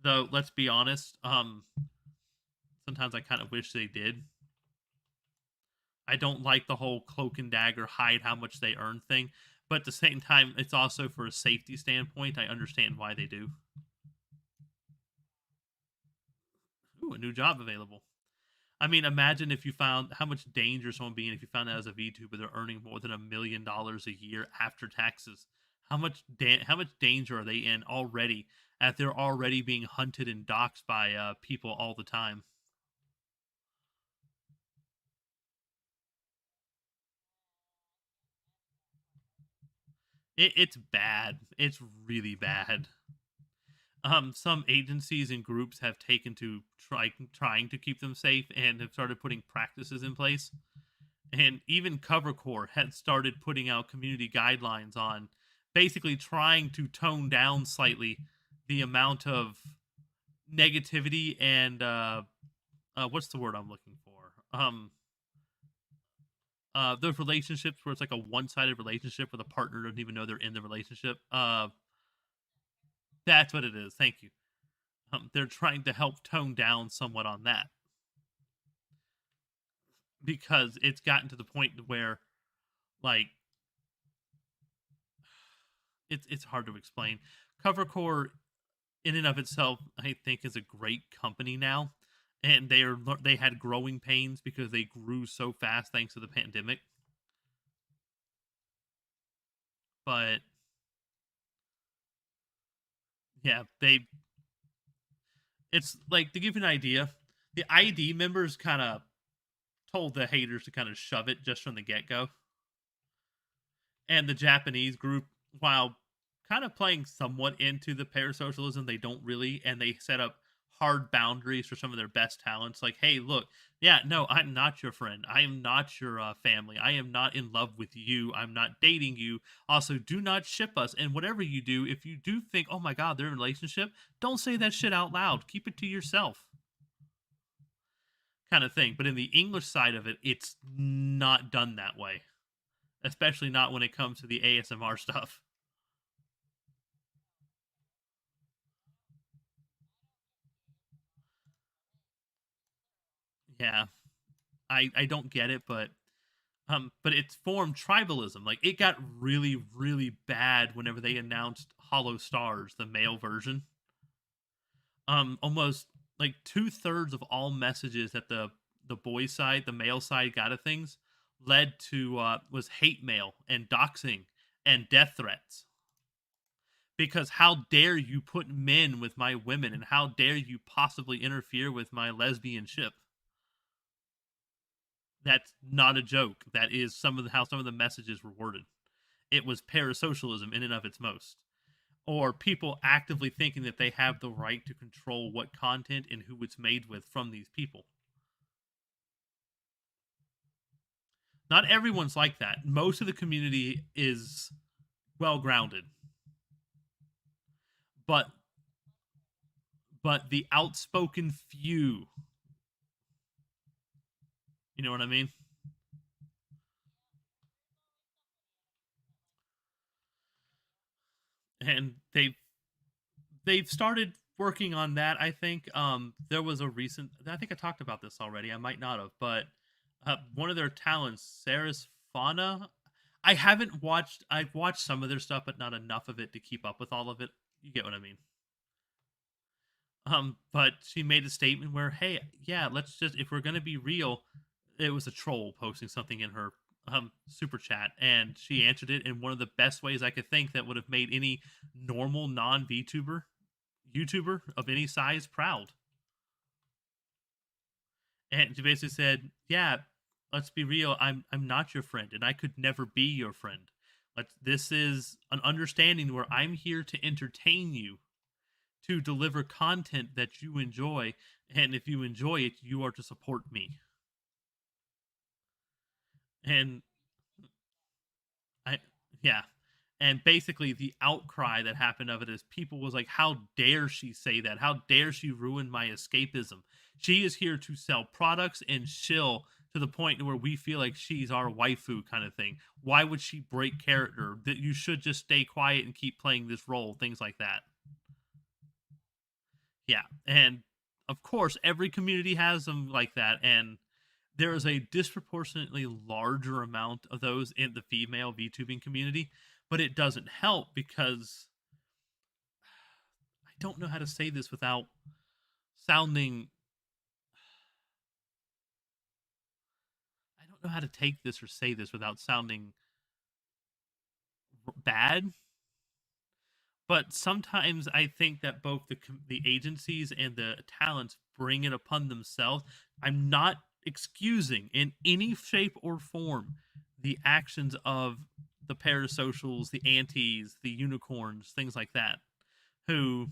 Though let's be honest, sometimes I kind of wish they did. I don't like the whole cloak and dagger hide how much they earn thing, but at the same time, it's also for a safety standpoint. I understand why they do. Ooh, a new job available. I mean, imagine if you found how much danger someone being if you found out as a VTuber they're earning more than $1 million a year after taxes. how much danger are they in already? At they're already being hunted and doxxed by people all the time. It's bad. It's really bad. Some agencies and groups have taken to trying to keep them safe and have started putting practices in place. And even Cover Corps had started putting out community guidelines on basically trying to tone down slightly the amount of negativity and what's the word I'm looking for? Those relationships where it's like a one-sided relationship where the partner doesn't even know they're in the relationship. That's what it is. Thank you. They're trying to help tone down somewhat on that because it's gotten to the point where like it's hard to explain. Covercore in and of itself, I think, is a great company now, and they had growing pains because they grew so fast thanks to the pandemic. But yeah, they it's like to give you an idea, the ID members kind of told the haters to kind of shove it just from the get go, and the Japanese group, while kind of playing somewhat into the parasocialism, they don't really, and they set up hard boundaries for some of their best talents. Like, hey, look, yeah, no, I'm not your friend. I am not your family. I am not in love with you. I'm not dating you. Also, do not ship us. And whatever you do, if you do think, oh my God, they're in a relationship, don't say that shit out loud. Keep it to yourself, kind of thing. But in the English side of it, it's not done that way, especially not when it comes to the ASMR stuff. Yeah, I don't get it, but it's formed tribalism. Like it got really really bad whenever they announced Hollow Stars, the male version. Almost like two-thirds of all messages that the boys side, the male side got of things led to was hate mail and doxing and death threats. Because how dare you put men with my women, and how dare you possibly interfere with my lesbian ship? That's not a joke. That is how some of the messages were worded. It was parasocialism in and of its most. Or people actively thinking that they have the right to control what content and who it's made with from these people. Not everyone's like that. Most of the community is well grounded. But the outspoken few, you know what I mean? And they've started working on that. I think there was a recent. I think I talked about this already. I might not have, but one of their talents, Sarah's Fauna. I haven't watched. I've watched some of their stuff, but not enough of it to keep up with all of it. You get what I mean? But she made a statement where, hey, yeah, let's just if we're gonna be real, it was a troll posting something in her super chat, and she answered it in one of the best ways I could think that would have made any normal non VTuber YouTuber of any size proud. And she basically said, "Yeah, let's be real. I'm not your friend, and I could never be your friend. But this is an understanding where I'm here to entertain you, to deliver content that you enjoy, and if you enjoy it, you are to support me." And I, yeah. And basically, the outcry that happened of it is people was like, "How dare she say that? How dare she ruin my escapism? She is here to sell products and shill to the point where we feel like she's our waifu kind of thing. Why would she break character? That you should just stay quiet and keep playing this role, things like that." Yeah, and of course, every community has them like that, and there is a disproportionately larger amount of those in the female VTubing community, but it doesn't help because I don't know how to say this without sounding. I don't know how to take this or say this without sounding bad. But sometimes I think that both the agencies and the talents bring it upon themselves. I'm not excusing in any shape or form the actions of the parasocials, the antis, the unicorns, things like that, who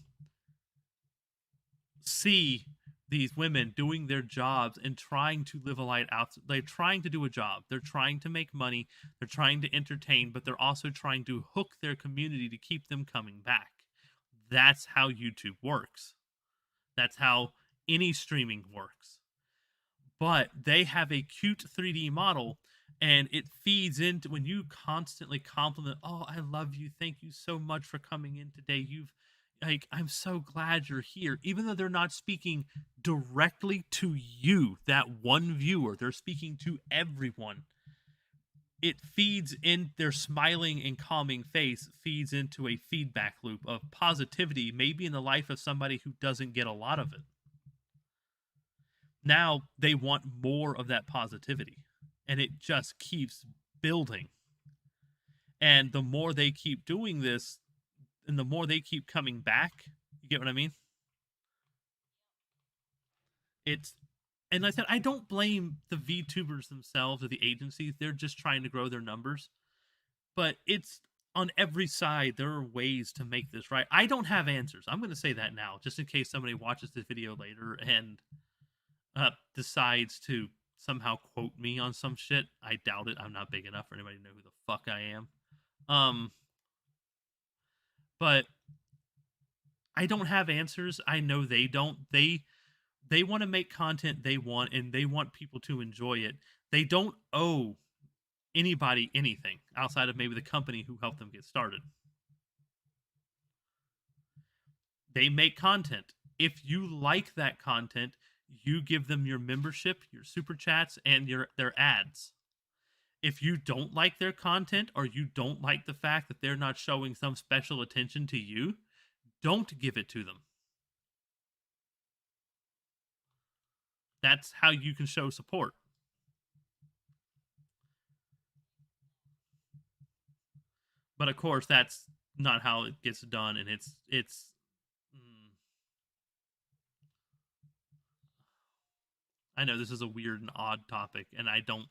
see these women doing their jobs and trying to live a life out. They're trying to do a job. They're trying to make money. They're trying to entertain, but they're also trying to hook their community to keep them coming back. That's how YouTube works. That's how any streaming works. But they have a cute 3D model, and it feeds into when you constantly compliment, "Oh, I love you. Thank you so much for coming in today. You've like I'm so glad you're here." Even though they're not speaking directly to you, that one viewer, they're speaking to everyone. It feeds in their smiling and calming face feeds into a feedback loop of positivity, maybe in the life of somebody who doesn't get a lot of it. Now they want more of that positivity, and it just keeps building. And the more they keep doing this, and the more they keep coming back, you get what I mean? It's and like I said, I don't blame the VTubers themselves or the agencies. They're just trying to grow their numbers. But it's on every side. There are ways to make this right. I don't have answers. I'm going to say that now, just in case somebody watches this video later and decides to somehow quote me on some shit. I doubt it. I'm not big enough for anybody to know who the fuck I am. Um, but I don't have answers. I know they don't. They want to make content they want, and they want people to enjoy it. They don't owe anybody anything outside of maybe the company who helped them get started. They make content. If you like that content, you give them your membership, your super chats, and their ads. If you don't like their content, or you don't like the fact that they're not showing some special attention to you, don't give it to them. That's how you can show support. But of course, that's not how it gets done, and it's. I know this is a weird and odd topic, and I don't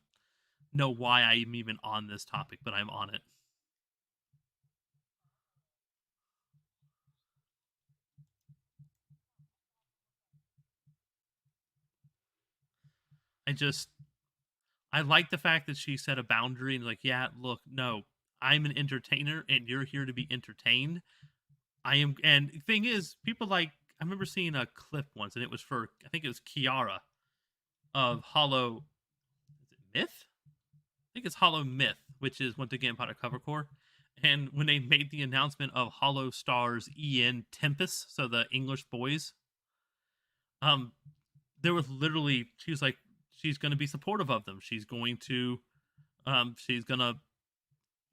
know why I'm even on this topic, but I'm on it. I just I like the fact that she set a boundary and like, yeah, look, no, I'm an entertainer and you're here to be entertained. I am, and the thing is, people like I remember seeing a clip once, and it was for I think it was Kiara of Hollow. Is it Myth? I think it's Hollow Myth, which is once again part of Covercore. And when they made the announcement of Hollow Stars EN Tempest, so the English boys, um, there was literally she was like, she's going to be supportive of them. She's gonna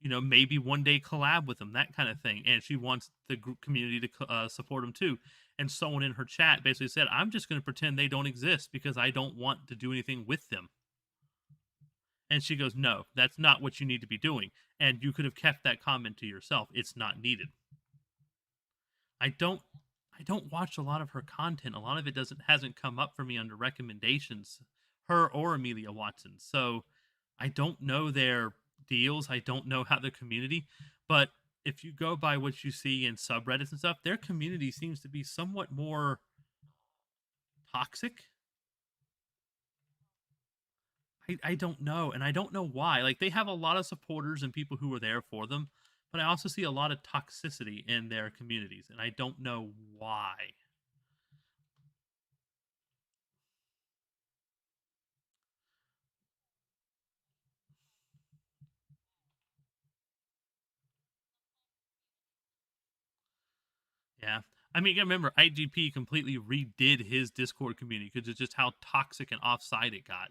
maybe one day collab with them, that kind of thing. And she wants the group community to support them too. And someone in her chat basically said, I'm just going to pretend they don't exist because I don't want to do anything with them. And she goes, no, that's not what you need to be doing. And you could have kept that comment to yourself. It's not needed. I don't I don't watch a lot of her content. A lot of it hasn't come up for me under recommendations, her or Amelia Watson. So I don't know their deals. I don't know how the community, but if you go by what you see in subreddits and stuff, their community seems to be somewhat more toxic. I don't know, and I don't know why. Like they have a lot of supporters and people who are there for them, but I also see a lot of toxicity in their communities, and I don't know why. Yeah. I mean, you gotta remember, IGP completely redid his Discord community because it's just how toxic and offside it got.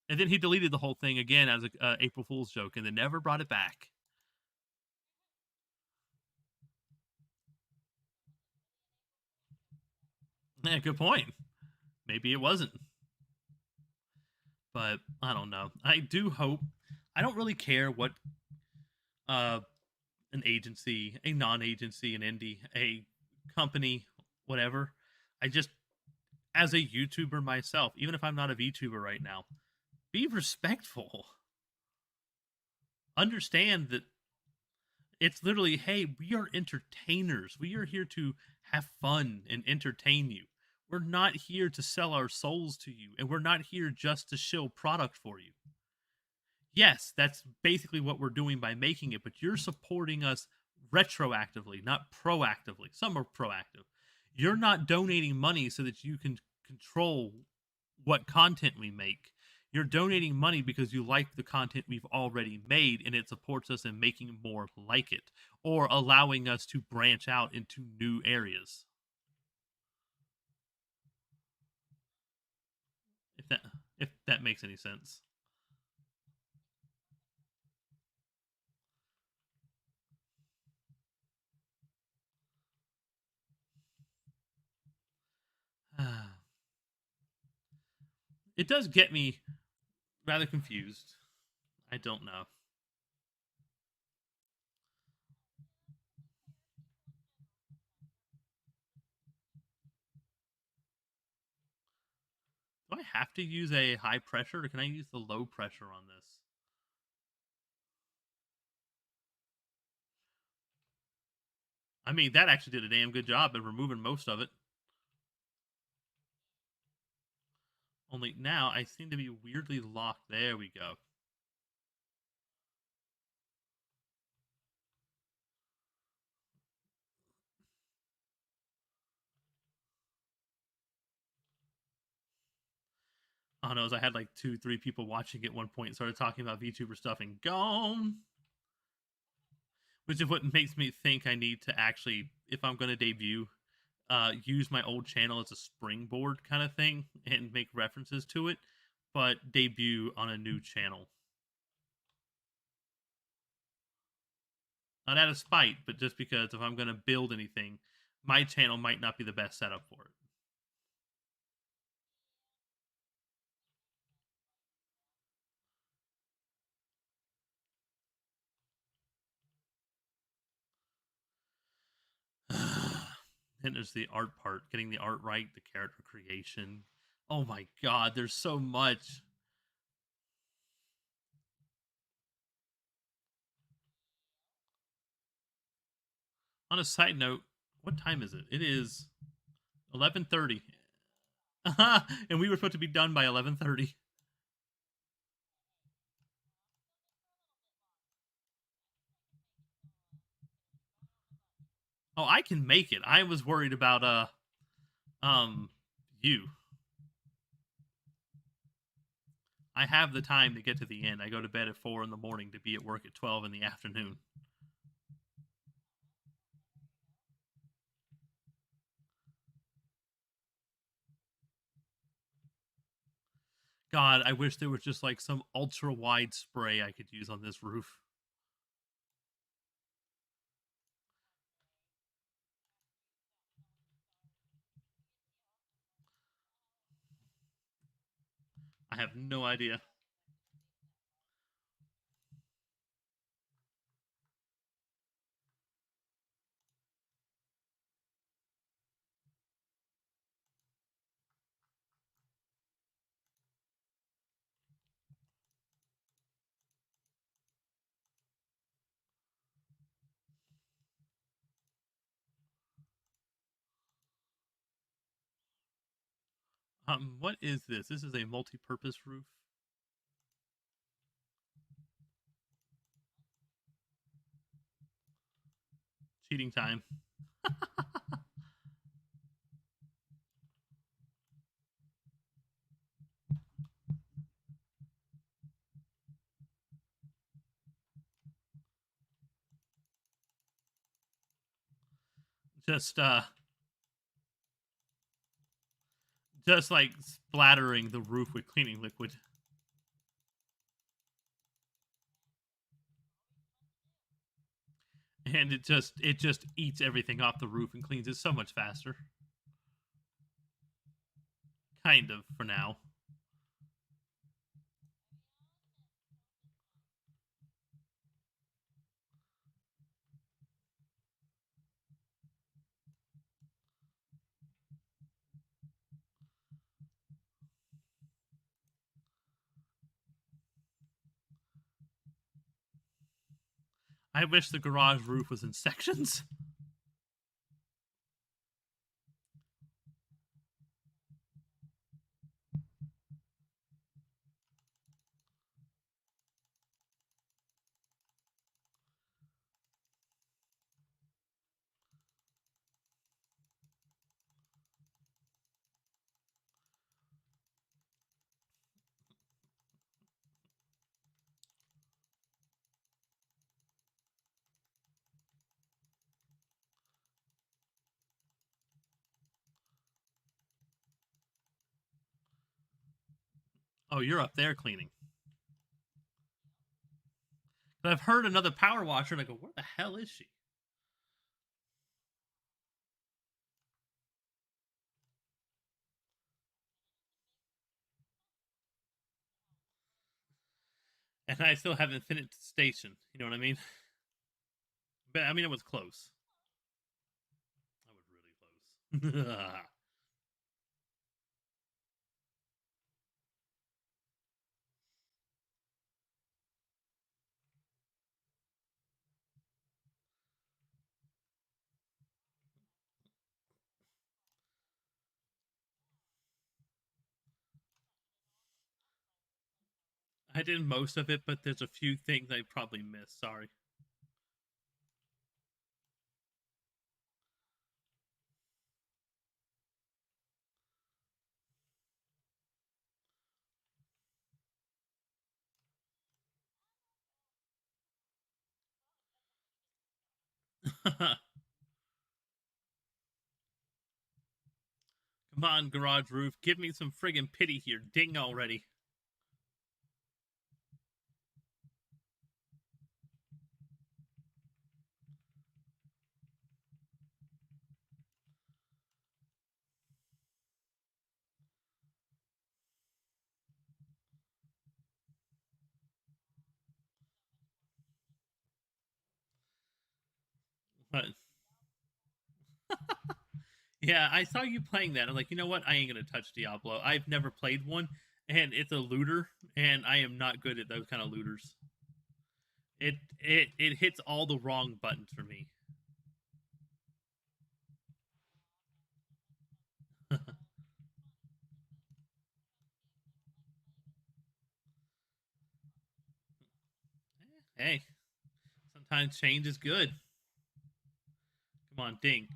And then he deleted the whole thing again as a April Fool's joke, and then never brought it back. Yeah, good point. Maybe it wasn't, but I don't know. I do hope. I don't really care what an agency, a non-agency, an indie, a company, whatever. I just, as a YouTuber myself, even if I'm not a VTuber right now, be respectful. Understand that it's literally, hey, we are entertainers. We are here to have fun and entertain you. We're not here to sell our souls to you, and we're not here just to shill product for you. Yes, that's basically what we're doing by making it, but you're supporting us retroactively, not proactively. Some are proactive. You're not donating money so that you can control what content we make. You're donating money because you like the content we've already made and it supports us in making more like it or allowing us to branch out into new areas. If that if that makes any sense. It does get me rather confused. I don't know. Do I have to use a high pressure or can I use the low pressure on this? I mean, that actually did a damn good job of removing most of it. Only now I seem to be weirdly locked. There we go. Oh no, I had like 2, 3 people watching at one point and started talking about VTuber stuff and gone. Which is what makes me think I need to actually, if I'm going to debut, use my old channel as a springboard kind of thing and make references to it, but debut on a new channel. Not out of spite, but just because if I'm going to build anything, my channel might not be the best setup for it. Then there's the art part, getting the art right, the character creation. Oh my god, there's so much. On a side note, what time is it? It is 11:30. And we were supposed to be done by 11:30. Oh, I can make it. I was worried about um you. I have the time to get to the end. I go to bed at 4 in the morning to be at work at 12 in the afternoon. God, I wish there was just like some ultra wide spray I could use on this roof. I have no idea. What is this? This is a multi-purpose roof. Cheating time. Just just like splattering the roof with cleaning liquid. And it just eats everything off the roof and cleans it so much faster. Kind of for now. I wish the garage roof was in sections. Oh, you're up there cleaning. But I've heard another power washer, and I go, where the hell is she? And I still haven't finished the station. You know what I mean? But I mean, it was close. I was really close. I did most of it, but there's a few things I probably missed. Sorry. Come on, garage roof. Give me some friggin' pity here. Ding already. But yeah, I saw you playing that. I'm like, you know what? I ain't gonna touch Diablo. I've never played one, and it's a looter, and I am not good at those kind of looters. It hits all the wrong buttons for me. Hey, sometimes change is good. Come on, ding,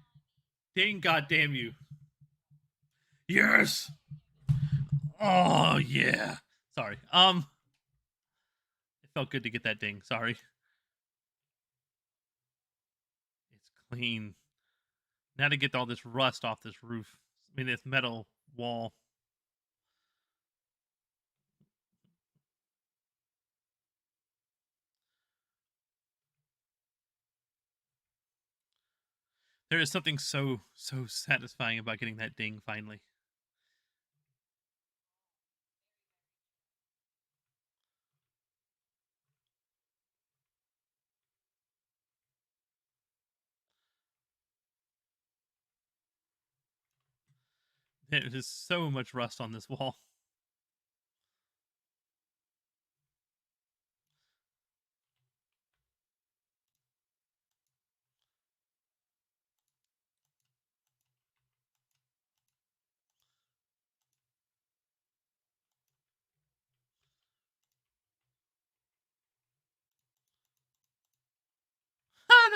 ding! God damn you! Yes. Oh yeah. Sorry. It felt good to get that ding. Sorry. It's clean. Now to get all this rust off this roof. I mean, this metal wall. There is something so satisfying about getting that ding finally. There is so much rust on this wall.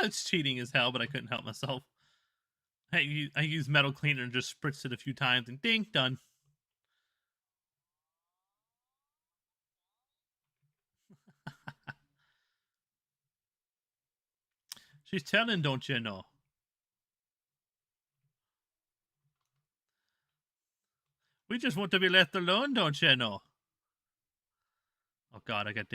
That's cheating as hell, but I couldn't help myself. I used metal cleaner and just spritzed it a few times, and ding, done. She's telling, don't you know? We just want to be left alone, don't you know? Oh God, I got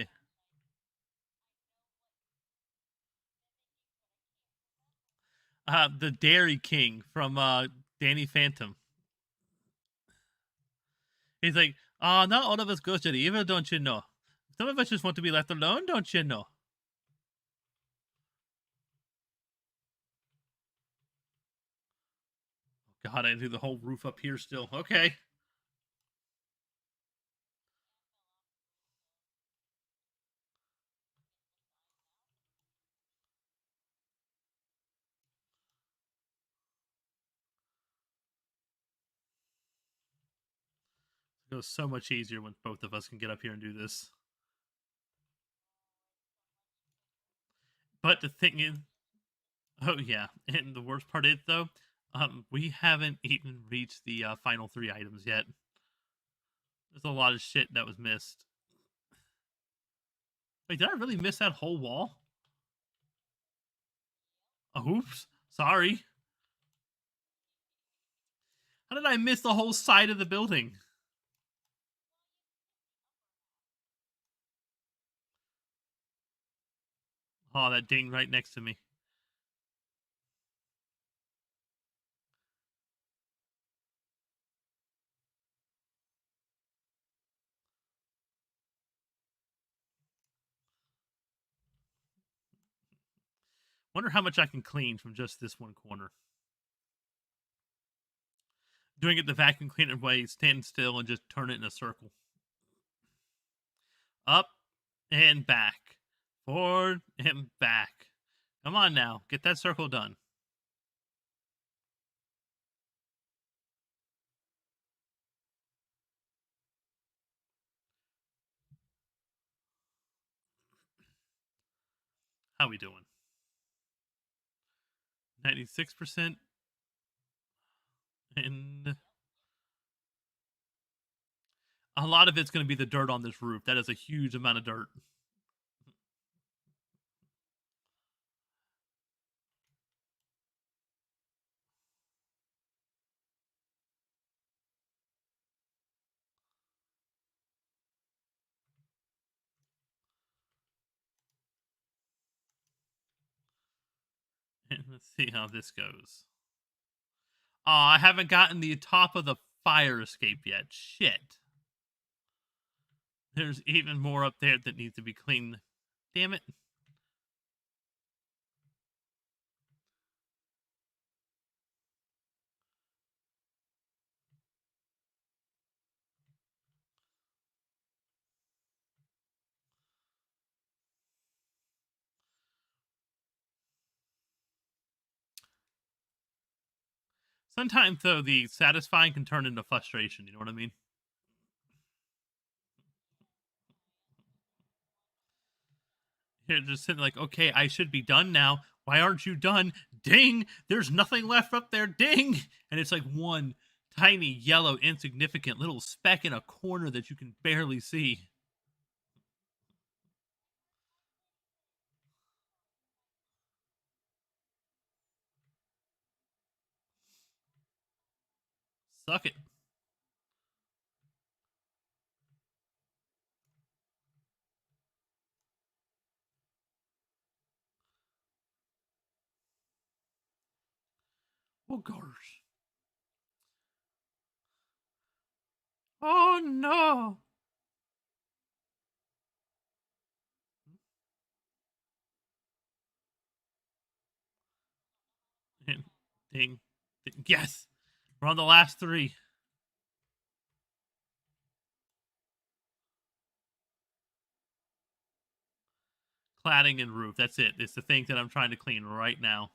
the Dairy King from Danny Phantom. He's like, not all of us goes to the evil, don't you know? Some of us just want to be left alone, don't you know? Oh God, I do the whole roof up here still. Okay. It goes so much easier when both of us can get up here and do this. But the thing is, oh yeah, and the worst part is though, we haven't even reached the final 3 items yet. There's a lot of shit that was missed. Wait, did I really miss that whole wall? Oh, oops, sorry. How did I miss the whole side of the building? Oh, that ding right next to me. Wonder how much I can clean from just this one corner. Doing it the vacuum cleaner way, stand still and just turn it in a circle. Up and back. Forward and back. Come on now, get that circle done. How we doing? 96%. And a lot of it's going to be the dirt on this roof. That is a huge amount of dirt. And let's see how this goes. Oh, I haven't gotten the top of the fire escape yet. Shit. There's even more up there that needs to be cleaned. Damn it. Sometimes, though, the satisfying can turn into frustration. You know what I mean? You're just sitting like, okay, I should be done now. Why aren't you done? Ding! There's nothing left up there. Ding! And it's like one tiny, yellow, insignificant little speck in a corner that you can barely see. Suck it. Oh, gosh. Oh, no. Ding. Ding. Yes! We're on the last 3. Cladding and roof. That's it. It's the thing that I'm trying to clean right now.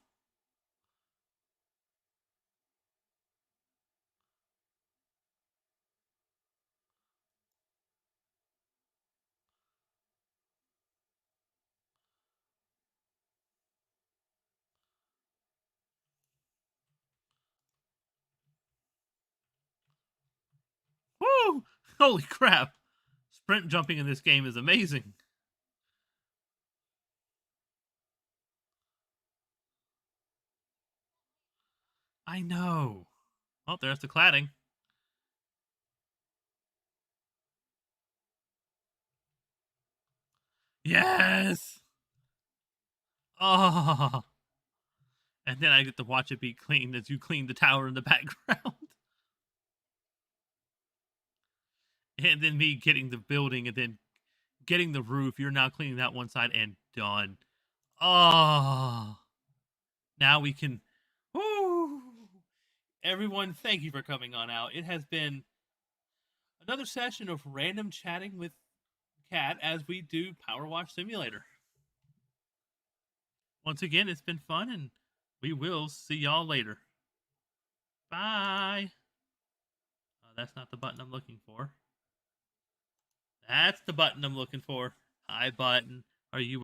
Woo! Holy crap! Sprint jumping in this game is amazing. I know. Oh, there's the cladding. Yes! Oh! And then I get to watch it be cleaned as you clean the tower in the background. And then me getting the building and then getting the roof. You're now cleaning that one side and done. Oh! Now we can. Woo! Everyone, thank you for coming on out. It has been another session of random chatting with Kat as we do PowerWash Simulator. Once again, it's been fun, and we will see y'all later. Bye. That's not the button I'm looking for. That's the button I'm looking for. Hi button. Are you